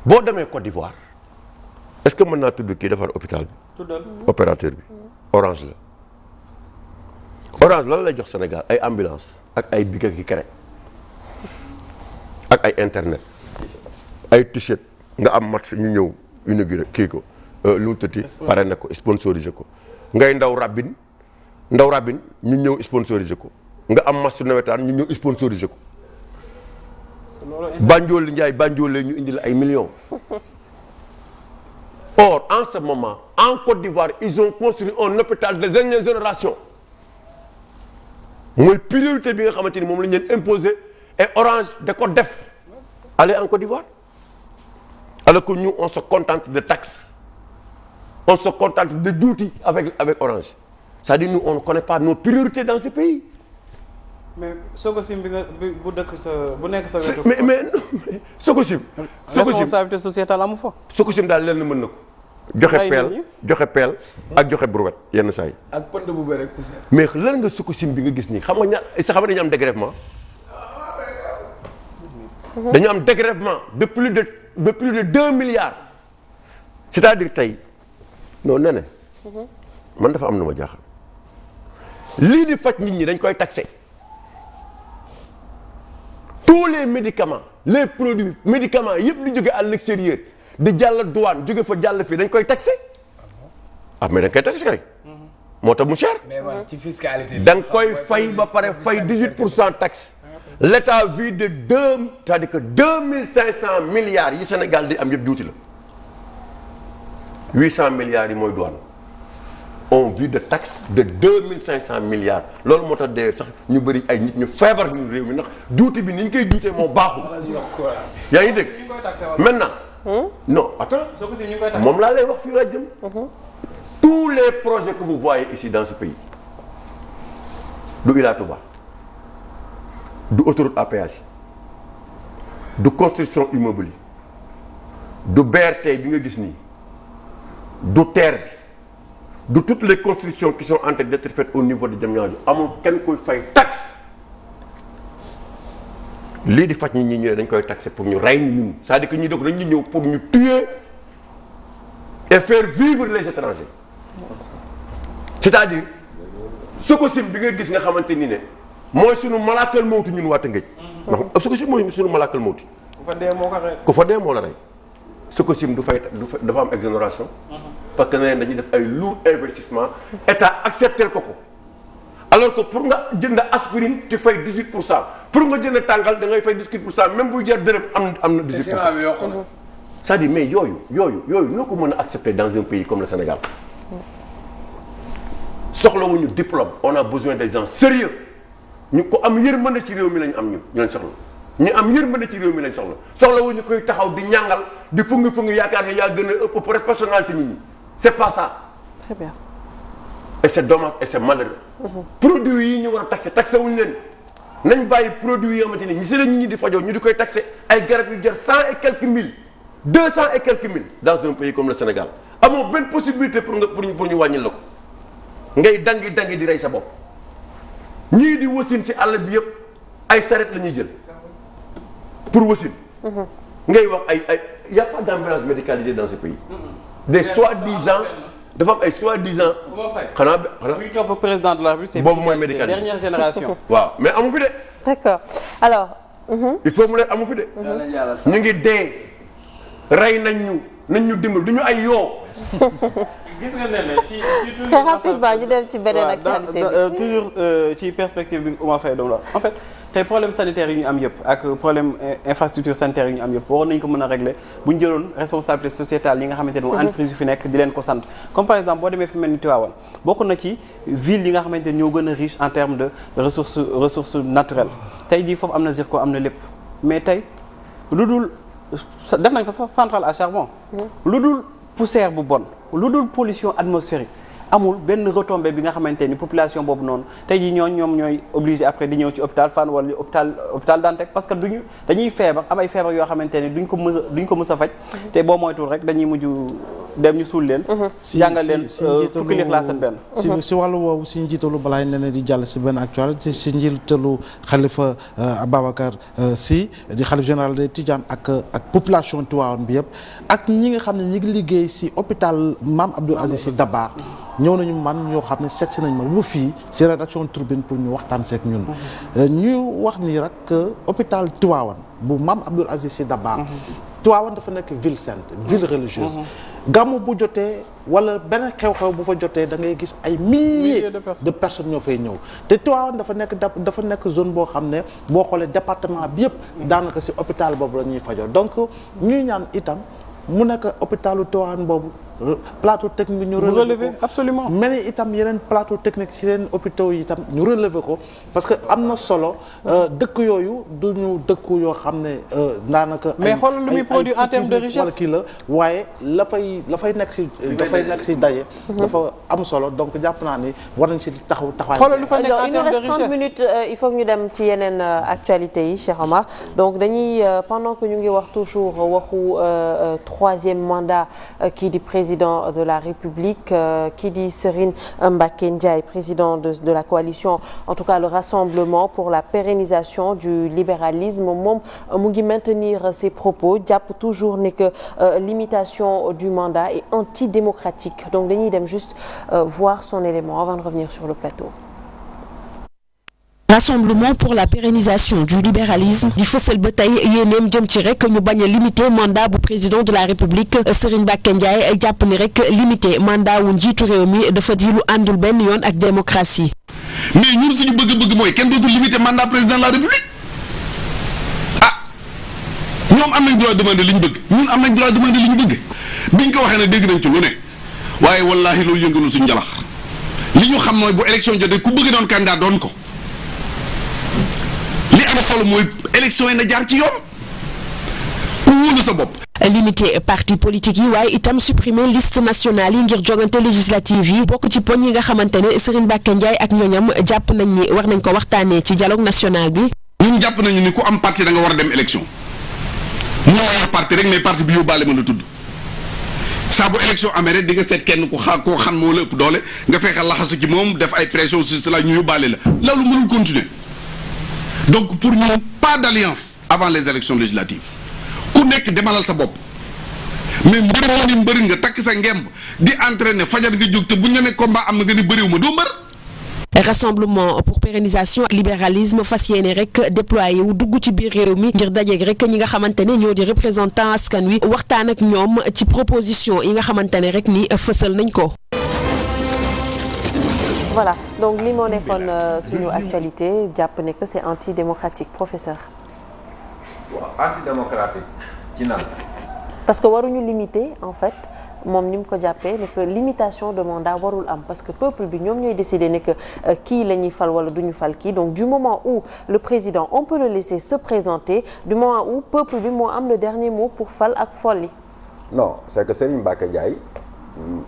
boo demee Côte d'Ivoire est-ce que mën naa tudd kii defar hôpital bi opérateur bi Orange la Orange lan lay jox Sénégal ay ambulance ak ay big ak i kere ak ay internet ay t-shirt nga am match ñu ñëw inauguré kii ko lu mu tëddi pare na ko sponsorisé ko ngay ndaw rabin ñu ñëw sponsorisé ko nga am match nawetaan ñu ñëw sponsorisé ko Banjoli Ndiaye Banjoli ñu indi la ay millions. Or en ce moment en Côte d'Ivoire ils ont construit un hôpital de dernière génération mooy priorité bi nga xamante ni moom la ñu leen imposé et Orange da ko def aller en Côte d'Ivoire alors que nous on se contente de taxes on se contente de d'outils avec Orange c'est-à-dire nous on ne connaît pas nos priorités dans ce pays. mais Sococim bi nga bu dëkk sa bu nekk sa wetu. mais Sococim. responsabilité sociétale amu fa. Sococim daal lenn mën na ko. joxe peel ak joxe brouette yenn saa yi. ak pënd bu bëri rek poussière. mais lan nga Sococim bi nga gis nii xam nga ñaar est-ce que xam nga dañu am dégrèvement. dañu am dégrèvement de plus de 2 milliards. c'est-à-dire tey non nee man dafa am na ma jaaxal lii di faj nit ñi dañ koy taxé. tous les médicaments les produits médicaments yëpp di jóge à l'extérieur di jàll douane jóge fa jàll fii dañ koy taxé mais dañ koy taxé rek moo tax mu cher. mais man ci fiscalité bi. da nga koy fay ba pare fay 18% taxe. l'État vit de c'est-à-dire que 2500 milliards yi Sénégal di am yëpp juuti la 800 milliards yi mooy douane. on vit de taxe de 2500 milliards loolu moo tax de sax ñu bëri ay nit ñu feebar ñu réew mi ndax juuti bi ni ñu koy juutee moo baaxul. yaa ngi dégg maintenant. non attends moom laa lay wax fii laa jëm. tous les projets que vous voyez ici dans ce pays du Ila Touba du autoroute à péage du construction immobilière du BRT bi nga gis nii du terre bi. de toutes les constructions qui sont en train d'être faites au niveau de Diamniadio amul kenn koy fay taxe lii di faj ñi dañ koy taxer pour ñu rey ñu ñun c'est-à-dire que ñi doog dañuy ñëw pour ñu tuer et faire vivre les étrangers c'est-à-dire Sococim bi nga gis nga xamante ni ne mooy sunu malaakal mawti ñun waa Tëngéej ndax Sococim mooy sunu malaakal mawti ku fa dee moo la rey Sococim du fay dafa am exonération parce que nee dañuy def ay lourd investissement état accepté ko alors que pour nga jënd aspirine tu fay 18% pour nga jënd tàngal da ngay fay 18% même buy jar dërëm am na 18%. c'est-à-dire mais yooyu noo ko mën a accepter dans un pays comme le Sénégal soxlawuñu diplôme on a besoin des gens sérieux ñu ko am yërmande ci réew mi lañu am ñu leen soxla ñu am yërmande ci réew mi lañ soxlawuñu koy taxaw di ñàngal di fungi yaakaar ne yaa gën a ëpp pour personnalité nit ñi. c'est pas ça. Très bien. Et c'est dommage et c'est malheureux. Produits yi ñu war a taxé wuñu leen nañ bàyyi produits yi xamante ni ñi si la ñi di fajoo ñu di koy taxé ay garab yu jar 100 et quelques mille 200 et quelques mille dans un pays comme le Sénégal amoo benn possibilité pour ñu wàññil la ko ngay dangi di rey sa bopp ñii di wasin ci àll bi yëpp ay saret la ñuy jël pour wasin. ngay wax ay y a pas d'ambulance médicalisée dans ce pays. des soi-disant dafa am ay soi-disant. xanaa. muy topp président de la République. c'est boobu mooy médicalisé dernière génération. waaw mais amu fi de. d'accord alors. il faut mu ne amu fi de. ñu ngi dee rey nañ ñu dimbali du ñu ay yoo. gis nga ne ci toujours. très rapidement ñu dem ci beneen actualité bi toujours ci perspective bi Oumar Faye doon la en fait. tey problème sanitaire yi ñu am yëpp ak problème infrastructure sanitaire yi ñu am yëpp waroon nañu ko mën a régler bu ñu jëloon responsabilité sociétale yi nga xamante ne moom entreprise yu fi nekk di leen ko sant comme par exemple boo demee fi mel ni Tivaouane bokk na ci ville yi nga xamante ne ñoo gën a riche en termes de ressources naturelles tey jii foofu am na zircon am na lépp mais tey lu dul def nañ fa sax centrale à charbon. lu dul poussière bu bon lu dul pollution atmosphérique amul benn retombée bi nga xamante ni population boobu noonu tey jii ñoom ñooy obligé après di ñëw ci hôpital Fann wala hôpital Dantec parce que dañuy feebar am ay feebar yoo xamante ni duñ ko mës a faj te boo moytuwul rek dañuy mujj dem ñu suul leen. jàngal leen fukki leex laa seen benn. si wàllu woowu si njiitalu balaay ne di jàll si benn actualité si njiitalu xalifa Ababacar Sy di xalif général des Tidianes ak population Tivaouane bi yëpp ak ñi nga xam ne ñi ngi liggéey si hôpital Mame Abdoul Aziz Sy Dabakh ñëw nañu man ñoo xam ne seet si nañ ma bu fii si rédaction Tribune pour ñu waxtaan seek ñun ñu wax ni rek hôpital Tivaouane bu Mame Abdoul Aziz Sy Dabakh Tivaouane dafa nekk ville sainte ville religieuse gàmmu bu jotee wala benn xew-xew bu fa jotee da ngay gis ay milliers de personnes ñoo fay ñëw te Tivaouane dafa nekk zone boo xam ne boo xoolee département bi yëpp daanaka si hôpital boobu la ñuy fajoo donc ñuy ñaan itam mu nekk hôpitalu Tivaouane boobu plateau technique bi ñu relever absolument mel ni itam yeneen plateau technique ci yeneen hôpitaux yi itam ñu relever ko parce que am na solo dëkk yooyu du ñu dëkku yoo xam ne daanaka mais xoolal lu muy produit en termes de richesse wala kii la waaye la fay nekk si dafay nekk si daje dafa am solo donc jàpp naa ni war nañ si taxawaay xoolal lu fa nekk en il nous termes de reste 30 richesse minutes il faut que ñu dem ci yeneen actualité yi Cheikh Omar donc dañuy pendant que ñu ngi wax toujours waxu troisième mandat kii di président de la République qui dit Serigne Mbacké Ndiaye président de la coalition en tout cas le Rassemblement pour la pérennisation du libéralisme moom mu ngi maintenir ses propos jàpp toujours ne que limitation du mandat est antidémocratique donc dañuy dem juste voir son élément avant de revenir sur le plateau. Rassemblement pour la pérennisation du libéralisme di fësal ba tey yéeneem jëm ci rek ñu bañ a limiter mandat bu président de la république Serigne Mbacké Ndiaye jàpp ni rek limiter mandat wu njiitu réew mi dafa di lu àndul benn yoon ak démocratie. mais ñun suñu bëgg-bëgg mooy kenn dootul limiter mandat président de la république ñoom am nañ droit demander li ñu bëgg ñun am nañ droit demander li ñu bëgg biñ ko waxee nag dégg nañ ci lu ne waaye wallaahi loolu yëngalu suñu njalax li ñu xam mooy bu élection jotee ku bëgg doon candidat doon ko. li am solo mooy élection yi na jaar ci yoon ku wóolu sa bopp. limité parti politique yi waaye itam supprimer liste nationale yi ngir jogante législative yi bokk ci poñ yi nga xamante ne Serigne Mbacké Ndiaye ak ñooñam jàpp nañ ni war nañ ko waxtaanee ci dialogue national bi. ñun jàpp nañu ni ku am parti da nga war a dem élection mu war parti rek mais parti bi yóbbaale mën a tudd saa bu élection amee rek di nga seet kenn koo xam moo la ëpp doole nga fexe laxasu ci moom def ay pression sur cela ñu yóbbaale la loolu mënul continuer. donc pour ñun pas d'alliance avant les élections législatives ku nekk demalal sa bopp mais mbëri nga takk sa ngemb di entraîner fajar nga jóg te bu ñu ne combat am na nga ni bëriw ma doo mbër. Rassemblement pour pérennisation ak libéralisme fas yéene rek déployé wu dugg ci biir réew mi ngir dajeeg rek ñi nga xamante ne ñoo di représentant askan wi waxtaan ak ñoom ci proposition yi nga xamante ne rek ni fësal nañ ko. Voilà donc li moo nekkoon suñu actualité jàpp ne que c'est antidémocratique professeur. waaw antidémocratique ci nan. parce que waruñu limiter en fait moom ni mu ko jàppee ne que limitation de mandat warul am parce que peuple bi ñoom ñooy décider ne que kii la ñuy fal wala du ñu fal kii donc du moment où le président on peut le laisser se présenter du moment où peuple bi moo am le dernier mot pour fal ak folli. non c'est que Serigne Mbacké Ndiaye.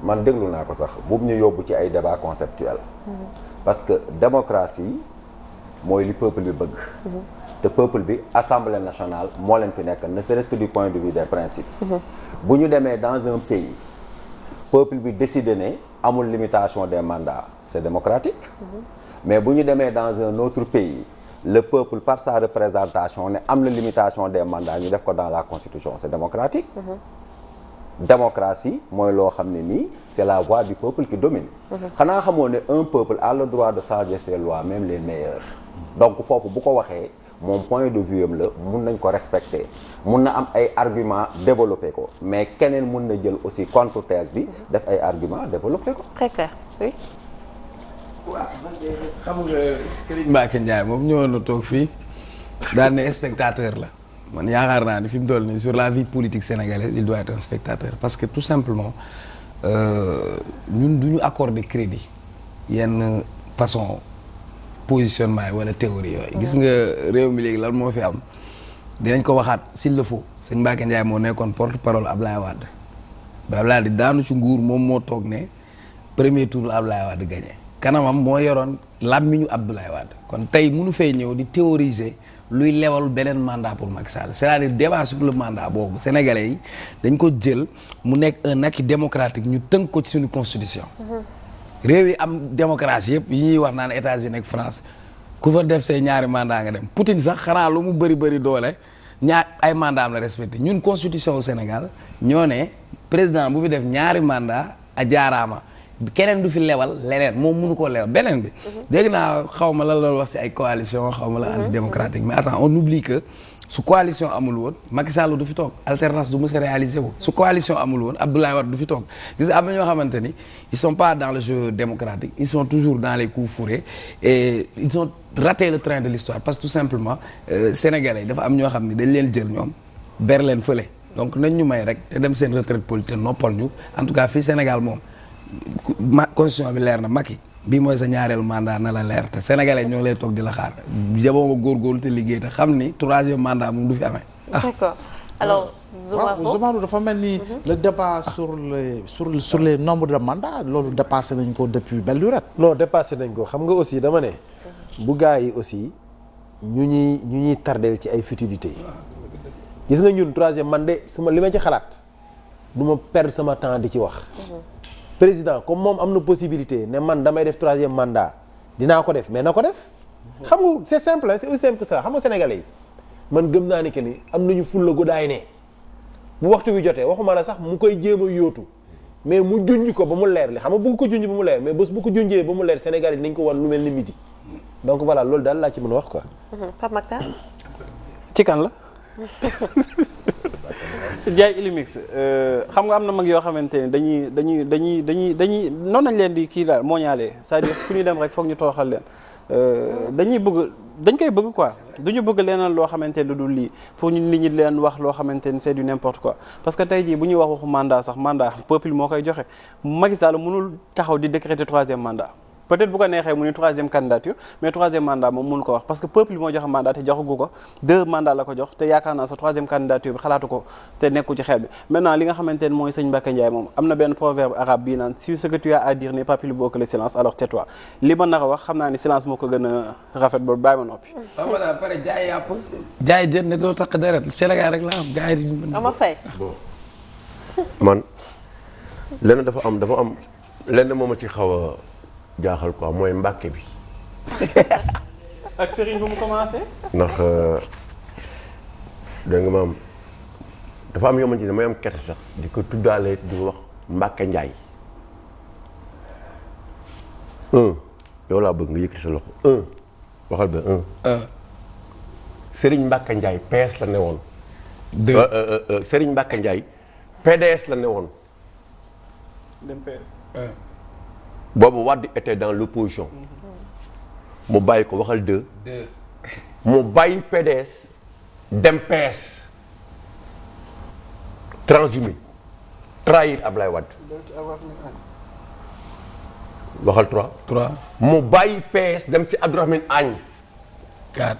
man déglu naa ko sax boobu ñu yóbbu ci ay débat conceptuel parce que démocratie mooy li peuple bi bëgg te peuple bi assemblée nationale moo leen fi nekk ne serait-ce que du point de vue des principes bu ñu demee dans un pays peuple bi décidé ne amul limitation des mandats c'est démocratique mais bu ñu demee dans un autre pays le peuple par sa représentation ne am na limitation des mandats ñu def ko dans la constitution c'est démocratique démocratie mooy loo xam ne nii c'est la voix du peuple qui domine xanaa xamoo ne un peuple a le droit de changer ses lois même les meilleures donc foofu bu ko waxee moom point de vue am la mun nañ ko respecter mun na am ay argument développer ko mais keneen mun na jël aussi contre thèse bi def ay argument développer ko. Très clair oui. waaw man de xam nga Serigne Mbacké Ndiaye moom ñëwoon na toog fii daan ne spectateur la. man yaakaar naa ni fi mu toll nii sur la vie politique sénégalaise il doit être un spectateur parce que tout simplement ñun du ñu accorder crédit yenn façon positionnement yi wala théorie yooyu. gis nga réew mi léegi lan moo fi am dinañ ko waxaat s'il le faut sëñ Mbacké Ndiaye moo nekkoon porte-parole Ablaye Wade ba Ablaye di daanu ci nguur moom moo toog ne premier tour la Ablaye Wade gagné kanamam moo yoroon làmmiñu Abdoulaye Wade kon tey mënu fay ñëw di théoriser luy lewal beneen mandat pour Macky Sall c'est-à-dire débat sur le mandat boobu sénégalais yi dañ ko jël mu nekk un acquis démocratique ñu tënk ko ci suñu constitution. réew yi am démocratie yëpp yi ñuy wax naan États-Unis ak France ku fa def say ñaari mandat nga dem Poutine sax xanaa lu mu bëri doole ay mandat am la respecté ñun constitution au Sénégal ñoo ne président bu fi def ñaari mandat a jaaraama keneen du fi lewal leneen moom mënu koo lewal beneen bi dégg naa xaw ma lan la wax ci ay coalition xaw ma la antidémocratique mais attends on oublie que su coalition amul woon Macky Sall du fi toog alternance du mës a réalisé wu su coalition amul woon Abdoulaye Wade du fi toog gis nga am na ñoo xamante ni ils sont pas dans le jeu démocratique ils sont toujours dans les coups fourrés et ils ont raté le train de l'histoire parce que tout simplement sénégalais dafa am ñoo xam ne dañ leen jël ñoom ber leen fële donc nañ ñu may rek te dem seen retraite politique noppal ñu en tout cas fii Sénégal moom constitution bi leer na Macky bii mooy sa ñaareelu mandat na la leer te sénégalais ñoo lay toog di la xaar jaboo nga góorgóorlu te liggéey te xam ni troisième mandat moom du fi amee. d'accord alors. Zoumarou dafa mel ni le débat sur les nombres de mandats loolu dépassé nañ ko depuis belle lurette. non dépassé nañ ko xam nga aussi dama ne bu gars yi aussi ñu ñuy tardeel ci ay futilités yi gis nga ñun troisième man de sama li ma ci xalaat du ma perdre sama temps di ci wax. président comme moom am na possibilité ne man damay def troisième mandat dinaa ko def mais na ko def xam nga c'est simple c'est aussi simple que ça xam nga sénégalais yi man gëm naa ni que ni am nañu fulla gu daay ne bu waxtu wi jotee waxuma la sax mu koy jéem a yóotu mais mu junj ko ba mu leer li xam nga bëgg ko junj ba mu leer mais bés bu ko junjee ba mu leer Sénégal yi nañ ko wan lu mel ni midi donc voilà loolu daal laa ci mën a wax quoi. Pape Makhtar. ci kan la. Ndiaye Ilimix xam nga am na mag yoo xamante ne dañuy noonu nañ leen di kii daal moo ñaalee c'est-à-dire fu ñu dem rek foog ñu tooxal leen dañ koy bëgg quoi duñu bëgg leneen loo xamante ne dul lii pour ñu nit ñi leen wax loo xamante ne c'est du n'importe quoi parce que tey jii bu ñuy wax waxu mandat sax mandat peuple moo koy joxe Macky Sall mënul taxaw di décréter troisième mandat peut-être bu ko neexee mu ni troisième candidature mais troisième mandat moom mënu ko wax parce que peuple moo joxe mandat te joxagu ko 2 mandats la ko jox te yaakaar naa sa troisième candidature bi xalaatu ko te nekku ci xel bi maintenant li nga xamante ne mooy sëñ Mbacké Ndiaye moom am na benn proverbe arabe bii naan si ce que tu as à dire n'est pas plus beau que le silence alors tais-toi li ma nar a wax xam naa ni silence moo ko gën a rafet ba bàyyi ma noppi. waaw voilà pare jaay yàpp jaay jën ne doo takk deret Sénégal rek la am gars yi. Ama Faye. bon man lenn dafa am lenn moom a ci xaw a jaaxal quoi mooy Mbàkke bi. ak Serigne bu mu commencé. ndax dégg nga maam dafa am yoo xamante ni damay am kerte sax di ko tuddaale di wax Mbàkke Njaay yow laa bëgg nga yëkkati sa loxo waxal ba Serigne Mbàkke Njaay PS la ne woon. Serigne Mbàkke Njaay PDS la ne woon. dem PS. boobu Wade était dans l'opposition mu bàyyi ko waxal deux mu bàyyi PDS dem PS transhumé trahir Ablaye Wade waxal 3 mu bàyyi PS dem ci Abdourahmane Agne 4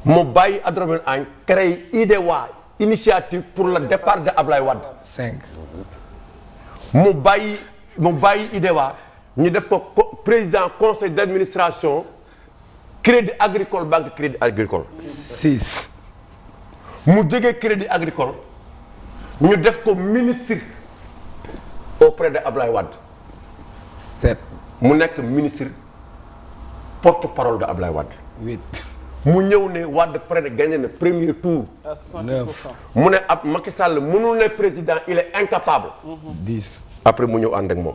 mu bàyyi Abdourahmane Agne créé IDEWA initiative pour le départ de Ablaye Wade 5 mu bàyyi IDEWA ñu def ko président conseil d'administration crédit agricole banque crédit agricole 6 mu jógee crédit agricole ñu def ko ministre auprès de Ablaye Wade 7 mu nekk ministre porte-parole de Ablaye Wade 8 mu ñëw ne Wade près de gagné na premier tour 9 mu ne ab Macky Sall mënul ne président il est incapable 10 après mu ñëw ànd ak moom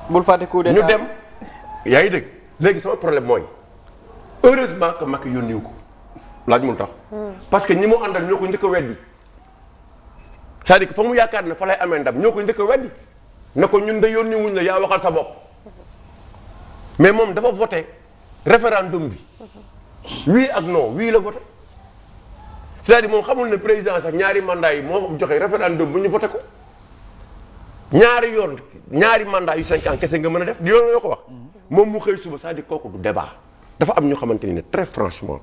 bul fàtte coup d'état ñu dem yaa ngi dégg léegi sama problème mooy heureusement que Macky yónniwu ko laaj mun tax parce que ñi mu àndal ñoo ko njëkk a weddi c'est-à-dire que fa mu yaakaar ne fa lay amee ndam ñoo ko njëkk a weddi ne ko ñun de yónni wuñ la yaa waxal sa bopp mais moom dafa voté référendum bi oui ak non oui la voté c'est-à-dire moom xamul ne président sax ñaari mandat yi moo joxe référendum bu ñu voté ko ñaari mandat yu 5 ans kese nga mën a def di yoon la ko wax moom mu xëy suba c'est-à-dire kooku du débat dafa am ñoo xamante ni ne très franchement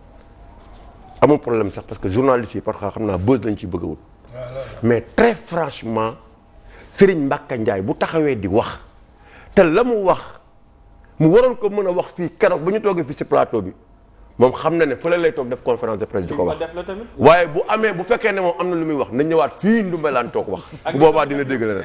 amul problème sax parce que journalistes yi parfois xam naa buzz lañ ciy bëgg a wut mais très franchement Serigne Mbacké Ndiaye bu taxawee di wax te la mu wax mu waroon ko mën a wax fii keroog bu ñu toogee fii ci plateau bi moom xam na ne fële lay toog def conférence de presse di ko wax waaye bu amee bu fekkee ne moom am na lu muy wax nañ ñëwaat fii Ndoumbelane toog wax bu boobaa dina dégg la rek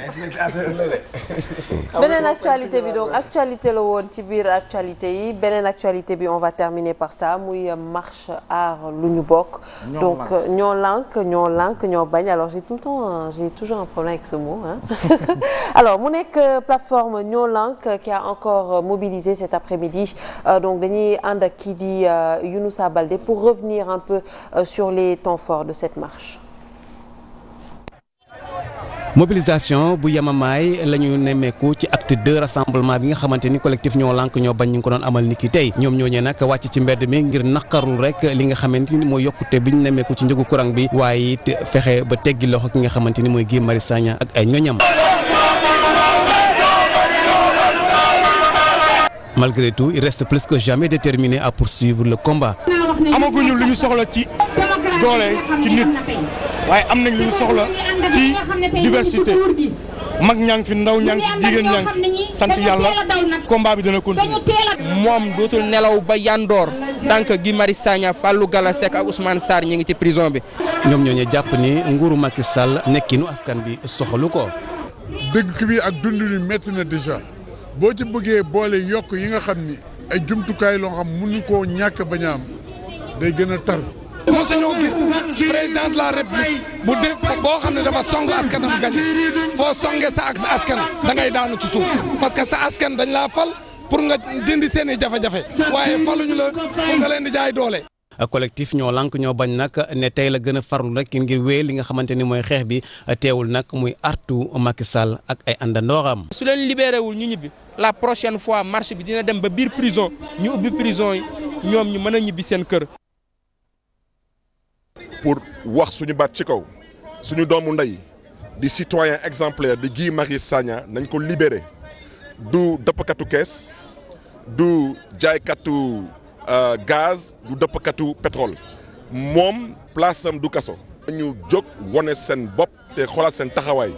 beneen actualité bi donc actualité la woon ci biir actualité yi beneen actualité bi on va terminer par ça muy marche aar lu ñu bokk donc ñoo lànk ñoo bañ alors j'ai toujours un problème avec ce mot hein alors mu nekk plateforme ñoo lànk qui a encore mobilisé cet après-midi donc dañuy ànd ak kii di Younoussa Baldé pour revenir un peu sur les temps forts de cette marche. mobilisation bu yamamaay la ñu nemmeeku ci acte 2 rassemblement bi nga xamante ni collectif ñoo lànk ñoo bañ ñu ngi ko doon amal ni ki tey ñoom ñooñee nag wàcc ci mbedd mi ngir naqarlu rek li nga xamante ni mooy yokkute bi ñu nemmeeku ci njëgu courant bi waaye it fexe ba teggi loxo ki nga xamante ni mooy Guy Marius Sagna ak ay ñoñam. Malgré tout, il reste plus que jamais déterminé à poursuivre le combat. amaguñu lu ñu soxla ci doole ci nit waaye am nañ lu ñu soxla ci diversité mag ñaa ngi fi ndaw ñaa ngi fi jigéen ñaa ngi fi sant yàlla combat bi dana continuer. moom dootul nelaw ba yandoor tant que Guy Marius Sagna Fallou Galass Seck ak Ousmane Sarr ñi ngi ci prison bi. ñoom ñooñu jàpp ni nguuru Macky Sall nekkinu askan bi soxalu ko. dëkk bi ak dund ni métti na déjà. boo ci bëggee boole yokk yi nga xam ni ay jumtukaay loo xam mënu koo ñàkk bañ a am day gën a tar. mos a ñoo gis président de la république bu def boo xam ne dafa song askanam gañ foo songe sa ak sa askan da ngay daanu ci suuf parce que sa askan dañ laa fal pour nga dindi seen i jafe-jafe waaye faluñu la pour nga leen di jaay doole. collectif ñoo lànk ñoo bañ nag ne tey la gën a farlu rek ngir wéy li nga xamante ni mooy xeex bi teewul nag muy artu Macky Sall ak ay àndandooram. su leen libéré wul ñu ñibbi la prochaine fois marche bi dina dem ba biir prison ñu ubbi prison yi ñoom ñu mën a ñibbi seen kër. pour wax suñu baat ci kaw suñu doomu ndey di citoyen exemplaire di Guy Marius Sagna nañ ko libéré du dëppkatu kees du jaaykatu gaz du dëppkatu pétrole moom place am du kaso. ñu jóg wone seen bopp te xoolaat seen taxawaay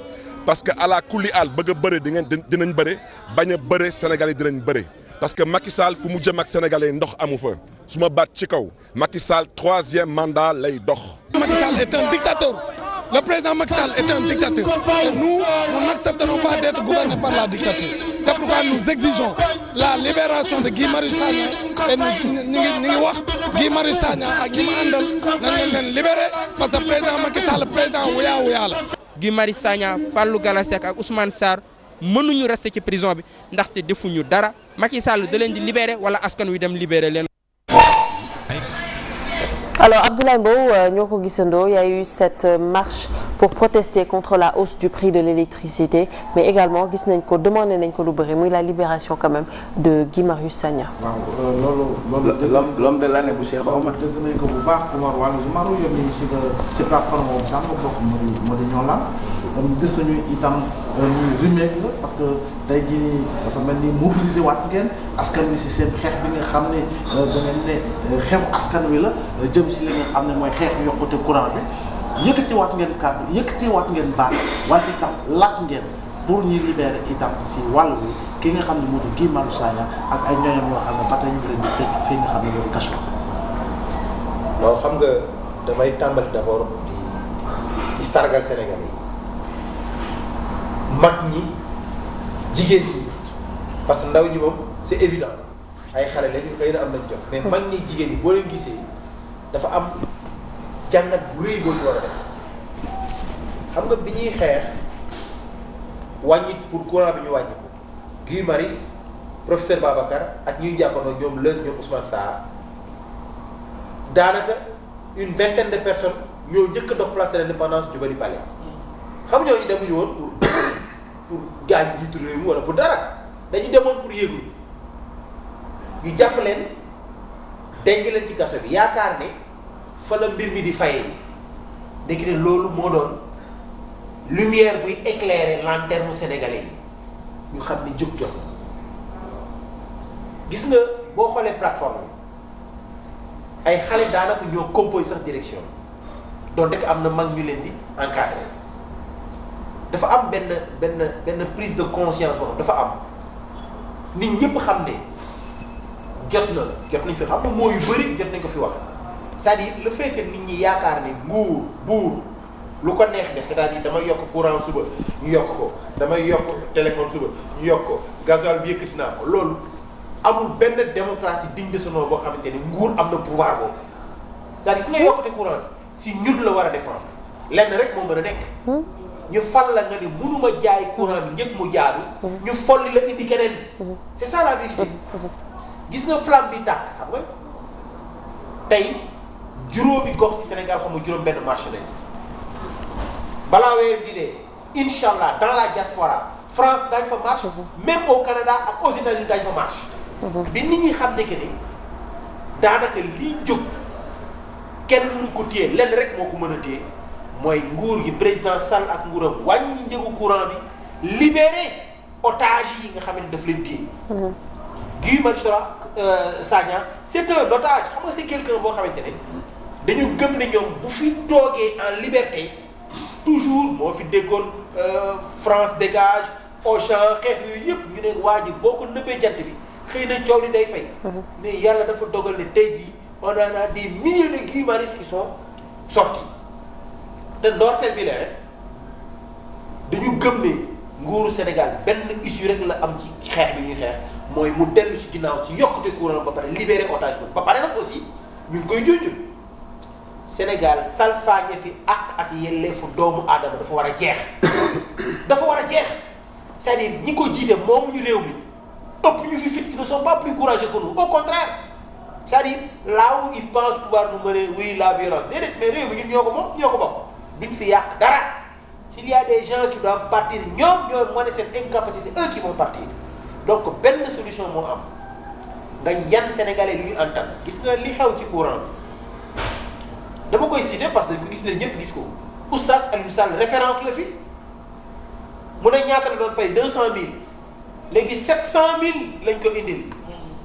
parce que ala kulli aal bëgg a bëre dinañ bëre bañ a bëre Sénégal yi dinañ bëre parce que Macky Sall fu mu jëm ak sénégalais ndox amu fa su ma baat ci kaw Macky Sall 3e mandat lay dox. Macky Sall est un dictateur. Le président Macky Sall est un dictateur. Et nous n'accepterons pas d'être gouvernés par la dictature. C'est pourquoi nous exigeons la libération de Guy Marius Sagna et nous ngi wax Guy Marius Sagna ak ñi ma àndal nañ leen libérer parce que président Macky Sall président wuyaa wuyaa la. Guy Marius Sagna Fallou Galass Seck ak Ousmane Sarr mënuñu rester ci prison bi ndaxte defuñu dara Macky Sall da leen di libérer wala askan wi dem libérer leen. Alors Abdoulaye Mbow ñoo ko gisandoo il y a eu cette marche pour protester contre la hausse du prix de l'électricité mais également gis nañ ko demandé nañ ko lu bëri muy la libération quand même de Guy Marius Sagna. waaw l'homme de l'année bu Cheikh Omar. dëgg nañ ko bu baax Omar Wane Zoumarou yónni si plateforme boobu sax nga bokk moo di ñoo la gis nañu itam ñu remake la parce que tey jii dafa mel ni mobiliser waat ngeen askan wi si seen xeex bi nga xam ne da ngeen ne xeexu askan wi la jëm si li nga xam ne mooy xeexu yokkute courant bi yëkkati waat ngeen kàddu yëkkati waat ngeen baax wante itam laat ngeen pour ñu libérer itam si wàll bi ki nga xam ne moo di Guy Marius Sagna ak ay ñooñam yoo xam ne ba tey ñu ngi leen di tëj fii nga xam ne loolu kaso. non xam nga damay tàmbali d'abord di sargal Sénégalais yi mag ñi jigéen ñi parce que ndaw ñi moom c'est évident ay xale lañu xëy na am nañ jot mais mag ñi jigéen ñi boo leen gisee dafa am jàngat bu rëy boo ñu war a def xam nga bi ñuy xeex wàññi pour courant bi ñu wàññi ko Guy Marius professeur Babacar ak ñuy jàppandoo ñoom Leuz ñoom Ousmane Sarr daanaka une vingtaine de personnes ñoo njëkk a dox place de l'Indépendance jubali palais xam nga ñooñu demuñu woon pour gaañ jiitu réew mi wala pour dara dañu demoon pour yëglu ñu jàpp leen denc leen ci kaso bi yaakaar ne fa la mbir mi di fayee dégg ne loolu moo doon lumière buy éclairer lanterne sénégalais yi ñu xam ni jóg jot gis nga boo xoolee plateforme bi ay xale daanaka ñoo composé sax direction donc rek am na mag ñu leen di encadré dafa am benn prise de conscience boo xam dafa am nit ñëpp xam ne jot nañ fi xam nga moo yu bëri jot nañ ko fi wax c'est-à-dire le fait que nit ñi yaakaar ne nguur buur lu ko neex def c'est-à-dire damay yokk courant suba ñu yokk ko damay yokk téléphone suba ñu yokk ko gasoil bi yëkkati naa ko loolu amul benn démocratie digne de ce nom boo xamante ne nguur am na pouvoir boobu c'est-à-dire su nga yokkute courant bi si ñun la war a dépendre lenn rek moo mën a nekk ñu fal la nga ni mënuma jaay courant bi njëkk mu jaaru ñu folli la indi keneen c'est ça la vérité gis nga flamme bi tàkk xam nga tey juróomi gox ci Sénégal xam nga juróom benn marché lañ balaa weer bi dee incha allah dans la diaspora France daañu fa marche même au Canada ak aux États-Unis daañu fa marche bi nit ñi xam ne que ni daanaka lii jóg kenn mënu ko téye lenn rek moo ko mën a téye mooy nguur gi président Sall ak nguuram wàññi njëgu courant bi libéré otage yi nga xam ne daf leen téye Guy Marius Sagna c'est un otage xam nga c'est quelqu'un boo xamante ne dañu gëm ne ñoom bu fi toogee en liberté toujours moo fi déggoon France dégage Auchan xeex yooyu yëpp ñu ne waa ji boo ko nëbbee jant bi xëy na coow li day fay mais yàlla dafa dogal ne tey jii on en a des milliers de Guy Marius qui sont sortis te ndorteel bi la dañu gëm ne nguuru Sénégal benn issue rek la am ci xeex bi ñuy xeex mooy mu dellu ci ginnaaw ci yokkute courant ba pare libéré otage ba pare nag aussi ñu ngi koy junj Sénégal salfaañe fi ak yelleefu doomu aadama dafa war a jeex dafa war a jeex c'est-à-dire ñi ko jiite moom ñu réew mi ëpp ñu fi fit ils ne sont pas plus courageux que nous au contraire c'est-à-dire là où ils pensent pouvoir nous mener oui la violence déedéet mais réew mi ñun ñoo ko moom ñoo ko bokk duñ fi yàq dara s'il y a des gens qui doivent partir ñoom ñoo wane seen incapacité c'est eux qui vont partir donc benn solution moo am nga yan sénégalais li ñu antan gis nga li xew ci courant bi dama koy citer parce que dañ ko gis ne ñëpp gis ko Oustaz Alioune Sall référence la fi mu ne ñaata la doon fay 200000 léegi 700000 lañ ko indil.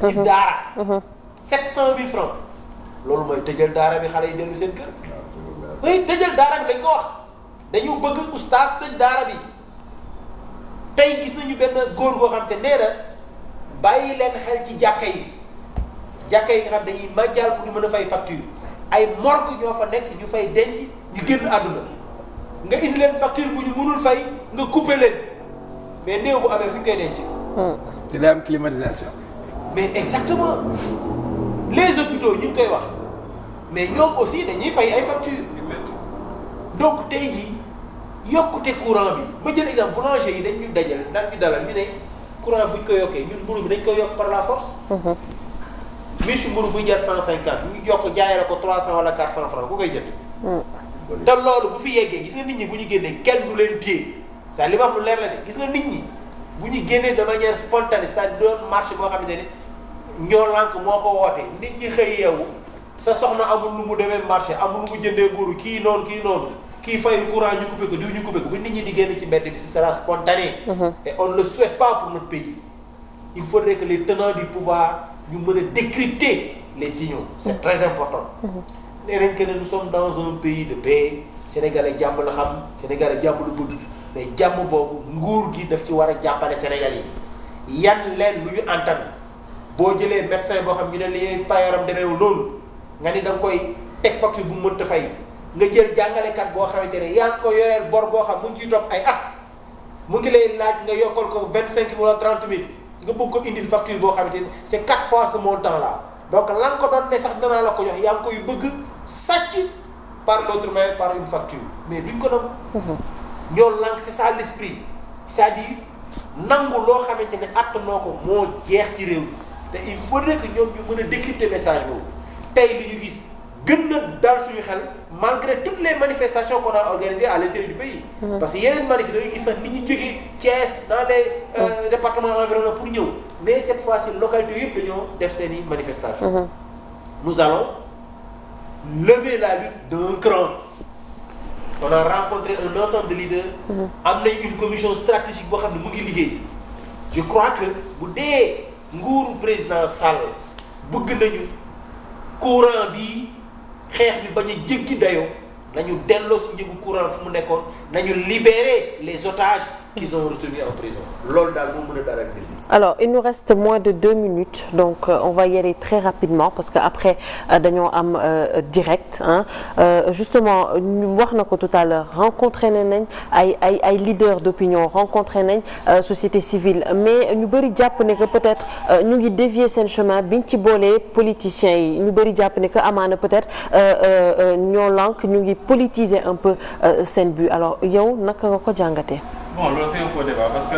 ci daara. 700000 francs loolu mooy tëjal daara bi xale yi dellu seen kër. oui tëjal daara bi dañ ko wax dañu bëgg Oustaz tëj daara bi tey gis nañu benn góor goo xam te nee na bàyyi leen xel ci jàkka yi nga xam dañuy màjjal pour ñu mën a fay facture. ay morgue ñoo fa nekk ñu fay denc ñu génn àdduna nga indi leen facture bu ñu mënul fay nga couper leen mais néew bu amee fu ñu koy denc. dina am climatisation. mais exactement les hôpitaux ñu ngi koy wax mais ñoom aussi dañuy fay ay facture donc tey jii yokkute courant bi ma jël exemple boulanger yi dañ ñu dajal daan ñu dalal ñu ne courant bu ñu ko yokkee ñun mburu bi dañ koy yokk par la force. miche mburu buy jar 150 ñu yokk jaay la ko 300 wala 400 francs ku koy jënd. te loolu bu fi yeggee gis nga nit ñi bu ñu génnee kenn du leen téye c'est li ma wax lu leer la de gis nga nit ñi bu ñu génnee de manière spontanée c'est-à-dire doon marché boo xamante ne ñoo lànk moo ko woote nit ñi xëy yeewu sa soxna amul lu mu demee marché amul lu mu jëndee mburu kii noonu kii fay courant ñu coupé ko diw ñu coupé ko bu nit ñi di génn ci mbedd bi ce sera spontané. et on ne le souhaite pas pour notre pays il faudrait que les tenants du pouvoir ñu mën a décrypter les signaux c'est très important. nee nañ que ne nous sommes dans un pays de paix sénégalais jàmm la xam sénégalais jàmm la bëgg mais jàmm boobu nguur gi daf ci war a jàppale sénégalais yi yan leen lu ñu antan boo jëlee médecin boo xam ñu ne li payaram demeewul noonu nga ni da nga koy teg facture bu mu mënta fay nga jël jàngalekat boo xamante ne yaa ngi ko yoreel bor boo xam mu ngi ciy topp ay at mu ngi lay laaj nga yokkal ko 25 wala 30 000 nga bëgg ko indil facture boo xamante ne c'est 4 fois ce montant là donc la nga ko doon ne sax danaa la ko jox yaa ngi koy bëgg sàcc par l'autre main par une facture mais duñ ko nangu. ñoo lank c'est ça l'esprit c'est-à-dire nangu loo xamante ne attanoo ko moo jeex ci réew mi te il faudrait que ñoom ñu mën a décrypter message boobu tey li ñu gis gën na daal suñu xel malgré toutes les manifestations qu'on a organisées à l'intérieur du pays. parce que yeneen manifestations da ngay gis sax nit ñi jógee Thiès dans les départements environnants pour ñëw mais cette fois-ci localité yëpp dañoo def seen i manifestations. nous allons lever la lutte d'un cran. On a rencontré un ensemble de leaders. am nañ une commission stratégique boo xam ne mu ngi liggéey. je crois que bu dee nguuru président Sall bëgg nañu courant bi xeex bi bañ a jéggi dayoo nañu delloo si njëgu courant fu mu nekkoon nañu libérer les otages qu'ils ont retenus en prison loolu daal moo mën a dara mbir mi. Alors il nous reste moins de 2 minutes donc on va y aller très rapidement parce que après dañoo am direct justement wax na ko tout à l'heure rencontré nañ ay leaders d'opinion rencontré nañ société civile mais ñu bëri jàpp ne que peut-être ñu ngi dévier seen chemin biñ ci boolee politiciens yi ñu bëri jàpp ne que amaana peut-être ñoo lànk ñu ngi politiser un peu seen but alors yow naka nga ko jàngatee. bon loolu c'est un faux débat parce que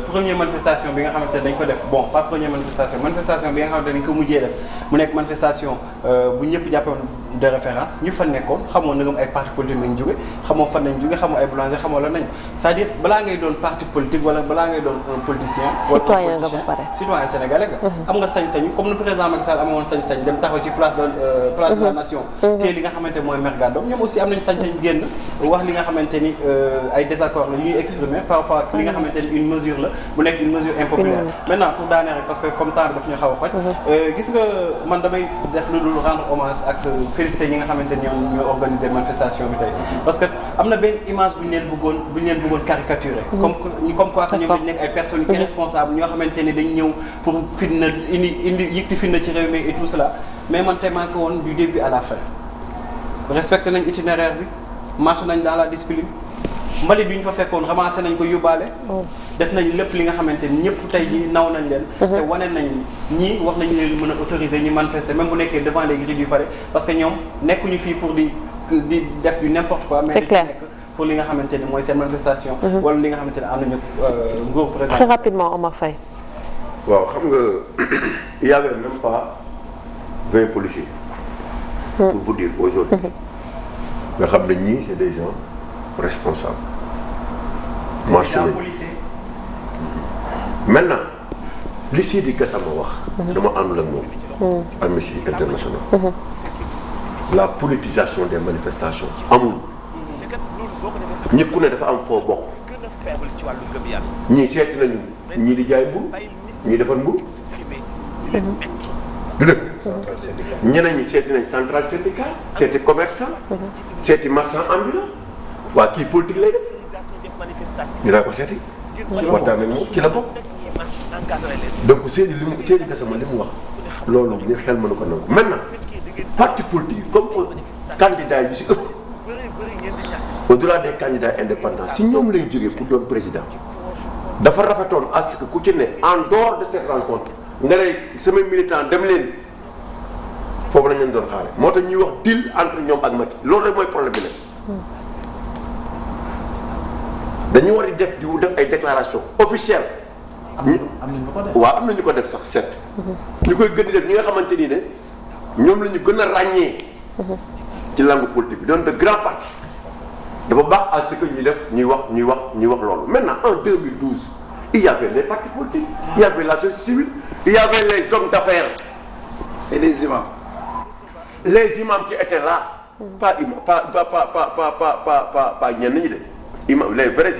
première manifestation bi nga xamante ne dañ ko def bon pas première manifestation bi nga xamante ne dañ ko mujjee def mu nekk manifestation bu ñëpp jàppoon de référence ñu fa nekkoon xamoo nagam ay parti politique lañ jóge xamoo fan lañ jóge xamoo ay boulanger xamoo lan nañ c'est-à-dire balaa ngay doon parti politique wala balaa ngay doon un politicien citoyen nga ba pare citoyen sénégalais nga am nga sañ-sañu comme le président Macky Sall amoon sañ-sañ dem taxaw ci place de la nation te li nga xamante mooy mer gàddoom ñoom aussi am nañ sañ-sañ génn wax li nga xamante ni ay désaccord la ñuy exprimer par rapport ak li nga xamante ni une mesure la bu nekk une mesure impopulaire maintenant pour daaneel rek parce que comme temps bi daf ñu xaw a xoj gis nga man damay def lu dul rendre hommage ak féliciter ñi nga xamante ni ñoo organiser manifestation bi tey parce que am na benn image bu ñu leen bëggoon caricaturer comme quoi que ñoom dañ nekk ay personnes irresponsables ñoo xamante ni dañ ñëw pour fitna indi yëkkati fitna ci réew mi et tout cela mais man tey manqué woon du début à la fin respecté nañ itinéraire bi marché nañ dans la discipline mbalit bi ñu fa fekkoon ramassé nañ ko yóbbaale def nañ lépp li nga xamante ni ñëpp tey ji naw nañ leen te wane nañ ñii wax nañ leen mën a autoriser ñi manifester même bu nekkee devant les grilles du palais parce que ñoom nekkuñu fii pour di def du n'importe quoi mais dañu nekk pour li nga xamante ni mooy seen manifestation wala li nga xamante ni am nañu nguur président très rapidement Omar Faye waaw xam nga il y avait même pas 20 policiers pour vous dire aujourd'hui nga xam ne ñii c'est des gens responsables marché nañu maintenant li Seydi Gassama wax dama àndul ak moom Amnesty International la politisation des manifestations amul ñi ku ne dafa am foo bokk ñii seeti nañu ñii di jaay mburu ñii defar mburu du dëkk ñeneen ñi seeti nañ central syndical seeti commerçant seeti marchand ambulant waa kii politique lay def dinaa ko seeti waxtaan ak moom ci la bokk donc Seydi Gassama li mu wax loolu ñu xel mënu ko nangu maintenant parti politique yi comme candidat yi si ëpp au-delà des candidats indépendants si ñoom lay jógee pour doon président dafa rafetoon à ce que ku ci ne en dehors de cette rencontre nga ne samay militant dem leen foofu lañ leen doon xaare moo tax ñuy wax deal entre ñoom ak Macky loolu rek mooy problème bi nag dañu war di def ay déclaration officielle waaw am na ñu ko def sax certes ñu koy gën di def ñi nga xamante ni ne ñoom la ñu gën a ràññee ci langue politique bi doon de grands partis dafa baax à ce que ñuy def ñuy wax loolu maintenant en 2012 il y avait les partis politiques il y avait la société civile il y avait les hommes d'affaires et les imams qui étaient là pas ñenn ñi de imam les vrais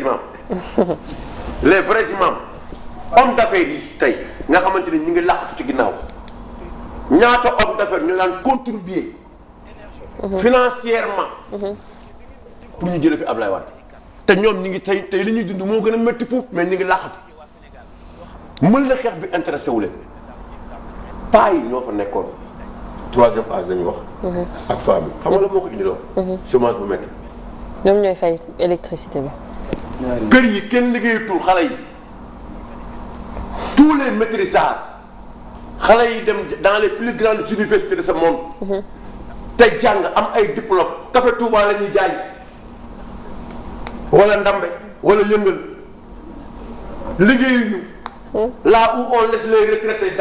imams hommes d'affaires yi tey nga xamante ni ñu ngi làqatu ci ginnaaw ñaata hommes d'affaires ñu daan contribuer financièrement pour ñu jëlee fi Ablaye Wade te ñoom ñu ngi tey li ñuy dund moo gën a métti foofu mais ñu ngi làqatu mën na xeex bi intéressé wu leen paa yi ñoo fa nekkoon troisième âge lañu wax ak femme yi xam nga la moo ko indiloo chômage bu métti ñoom ñooy fay électricité bi kër yi kenn liggéeyatul xale yi tous les maîtrisards xale yi dem dans les plus grandes universités de ce monde te jàng am ay diplôme café Touba la ñuy jaay wala ndambe wala yëngal liggéeyuñu là où on laisse les retraités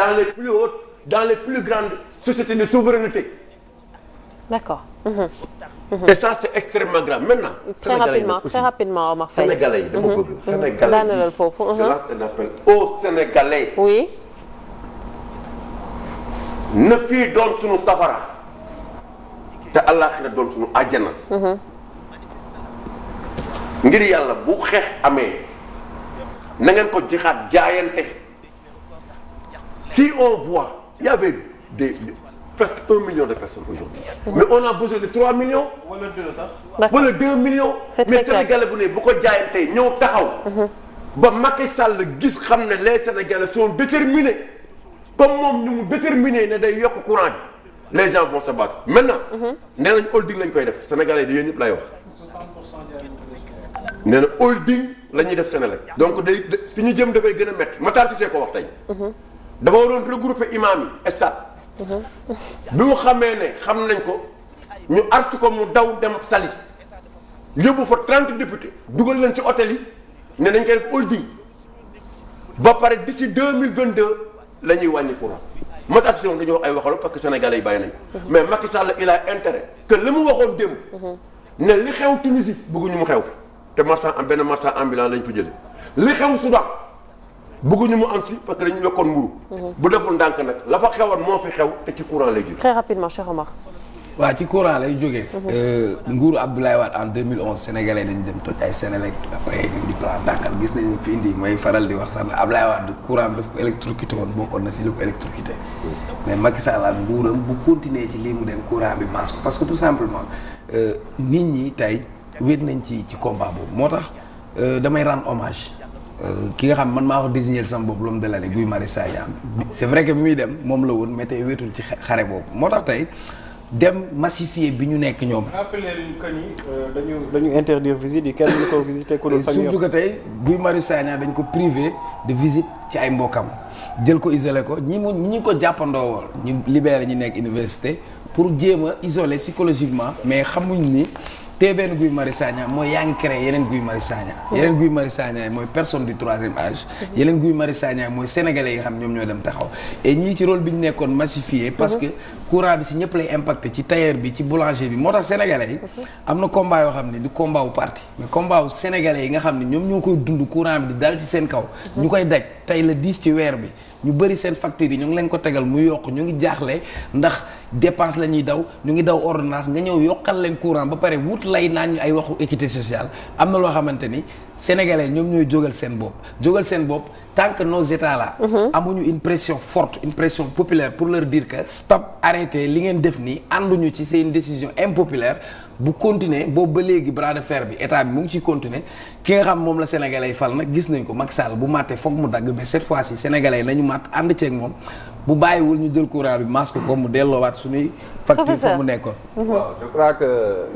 dans les plus grandes sociétés de souveraineté. D'accord. Et ça c'est extrêmement grave maintenant. Très rapidement Omar Faye. Sénégalais yi dama bëgg. Sénégalais yi je lance un appel aux Sénégalais. Oui. na fii doon suñu safara te àllaaxira doon suñu àjjana. ngir yàlla bu xeex amee na ngeen ko jixaat jaayante si on voit il y avait presque 1 million de personnes aujourd'hui mais on a besoin de 3 millions wala 2 sax wala 2 millions mais Sénégalais bu ne bu ko jaayantee ñëw taxaw ba Macky Sall gis xam ne les Sénégalais sont déterminés comme moom ñu mu déterminé ne day yokk courant bi les gens vont se battre maintenant nee nañ holding lañ koy def Sénégalais yi yéen ñëpp lay wax nee na holding la ñuy def Sénélec donc day fi ñu jëm dafay gën a métti Matar Cissé ko wax tey dafa waroon regrouper imam yi stade bi mu xamee ne xam nañ ko ñu artu ko mu daw dem Saly yóbbu fa 30 députés dugal leen ci hôtel yi ne nañ koy def holding ba pare d'ici 2022 la ñuy wàññi courant Matar Cissé dañuy wax ay waxalo parce que sénégalais yi bàyyi nañ ko mais Macky Sall il a intérêt que li mu waxoon démb ne li xew Tunisie bëgguñu mu xew fi te marchand am benn marchand ambulant lañ fa jëlee li xew Soudan bëgguñu mu am ci parce que dañu yokkoon mburu bu deful ndànk nag la fa xewoon moo fi xew te ci courant lay jóge. très rapidement Cheikh Omar. waaw ci courant lay jógee. nguuru Abdoulaye Wade en 2011 sénégalais dañu dem toj ay Sénélec après di plan Dakar gis nañu fi indi may faral di wax sax ne Abdoulaye Wade courant bi daf ko électrocuté woon bokkoon na si lu ko électrocuté mais Macky Sall ak nguuram bu continuer ci lii mu dem courant bi masse ko parce que tout simplement nit ñi tey wéet nañ ci combat boobu moo tax damay rendre hommage. ki nga xam man maa ko désigner sama bopp l'homme de l'année Guy Marius Sagna c'est vrai que bi muy dem moom la woon mais tey wéetul ci xare boobu moo tax tey dem massifier bi ñu nekk ñoom. rappelé leen que ni dañu interdire visite yi kenn du ko visiter ku dul famille. surtout que tey Guy Marius Sagna dañ ko privé de visite ci ay mbokkam jël ko isolé ko ñi ko jàppandoo woon ñu libéré ñi nekk université pour jéem a isoler psychologiquement mais xamuñ ni. te benn Guy Marius Sagna mooy yaa ngi créé yeneen Guy Marius Sagna yeneen Guy Marius Sagna mooy personne du troisième âge yeneen Guy Marius Sagna mooy sénégalais yi nga xam ñoom ñoo dem taxaw et ñii ci rôle bi ñu nekkoon massifié parce que courant bi si ñëpp lay impacté ci tailleur bi ci boulanger bi moo tax sénégalais yi am na combat yoo xam ne du combat wu parti mais combat wu sénégalais yi nga xam ne ñoom ñoo koy dund courant bi di dal ci seen kaw ñu koy daj tey la 10 ci weer bi ñu bëri seen factures yi ñu ngi leen ko tegal mu yokk ñu ngi jaaxle ndax dépense la ñuy daw ñu ngi daw ordonnance nga ñëw yokkal leen courant ba pare wut lay naan ñu ay waxu équité sociale am na loo xamante ni sénégalais ñoom ñooy jógal seen bopp tant que nos états là amuñu une pression forte une pression populaire pour leur dire que stop arrêtez li ngeen def nii ànduñu ci c'est une décision impopulaire bu continuer boobu ba léegi bras de fer bi état bi mu ngi ciy continuer ki nga xam moom la sénégalais yi fal nag gis nañ ko Macky Sall bu màttee foog mu dagg mais cette fois-ci sénégalais yi nañu màtt ànd ceeg moom bu bàyyiwul ñu jël courant bi masque ko mu delloowaat suñuy facture fa mu nekkoon. waaw je crois que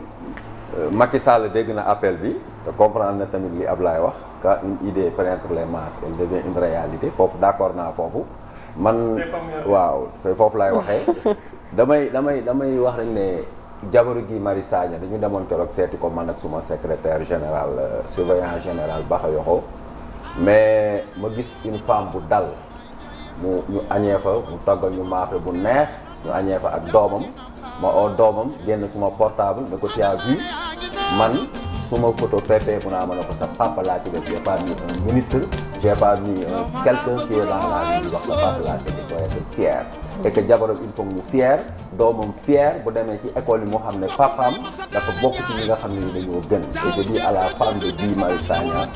Macky Sall dégg na appel bi te comprendre na tamit li Ablaye wax quand une idée pénètre les masses elle devient une réalité foofu d'accord naa foofu man waaw foofu laay waxee damay wax rek ne jabaru Guy Marius Sagna dañu demoon keroog seeti ko man ak suma secrétaire général surveillant général Bakayoko mais ma gis une femme bu dal ñu añee fa mu toggal ñu maafe bu neex ñu añee fa ak doomam ma oo doomam génn suma portable ne ko tu as vu man suma photo PP mu naa mën a ko sa papa laa ci def j'ai pas mis un ministre j'ai pas mis quelqu'un qui est dans la vie wax sa papa laa ci def doit être fier et que jabaram il faut ñu fier doomam fier bu demee ci école yi moo xam ne papaam dafa bokk ci ñi nga xam ne ni dañoo gën et je dis à la femme de Guy Marius Sagna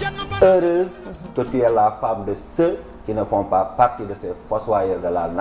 heureuse que tu es la femme de ceux qui ne font pas partie de ces fossoyeurs de la nation.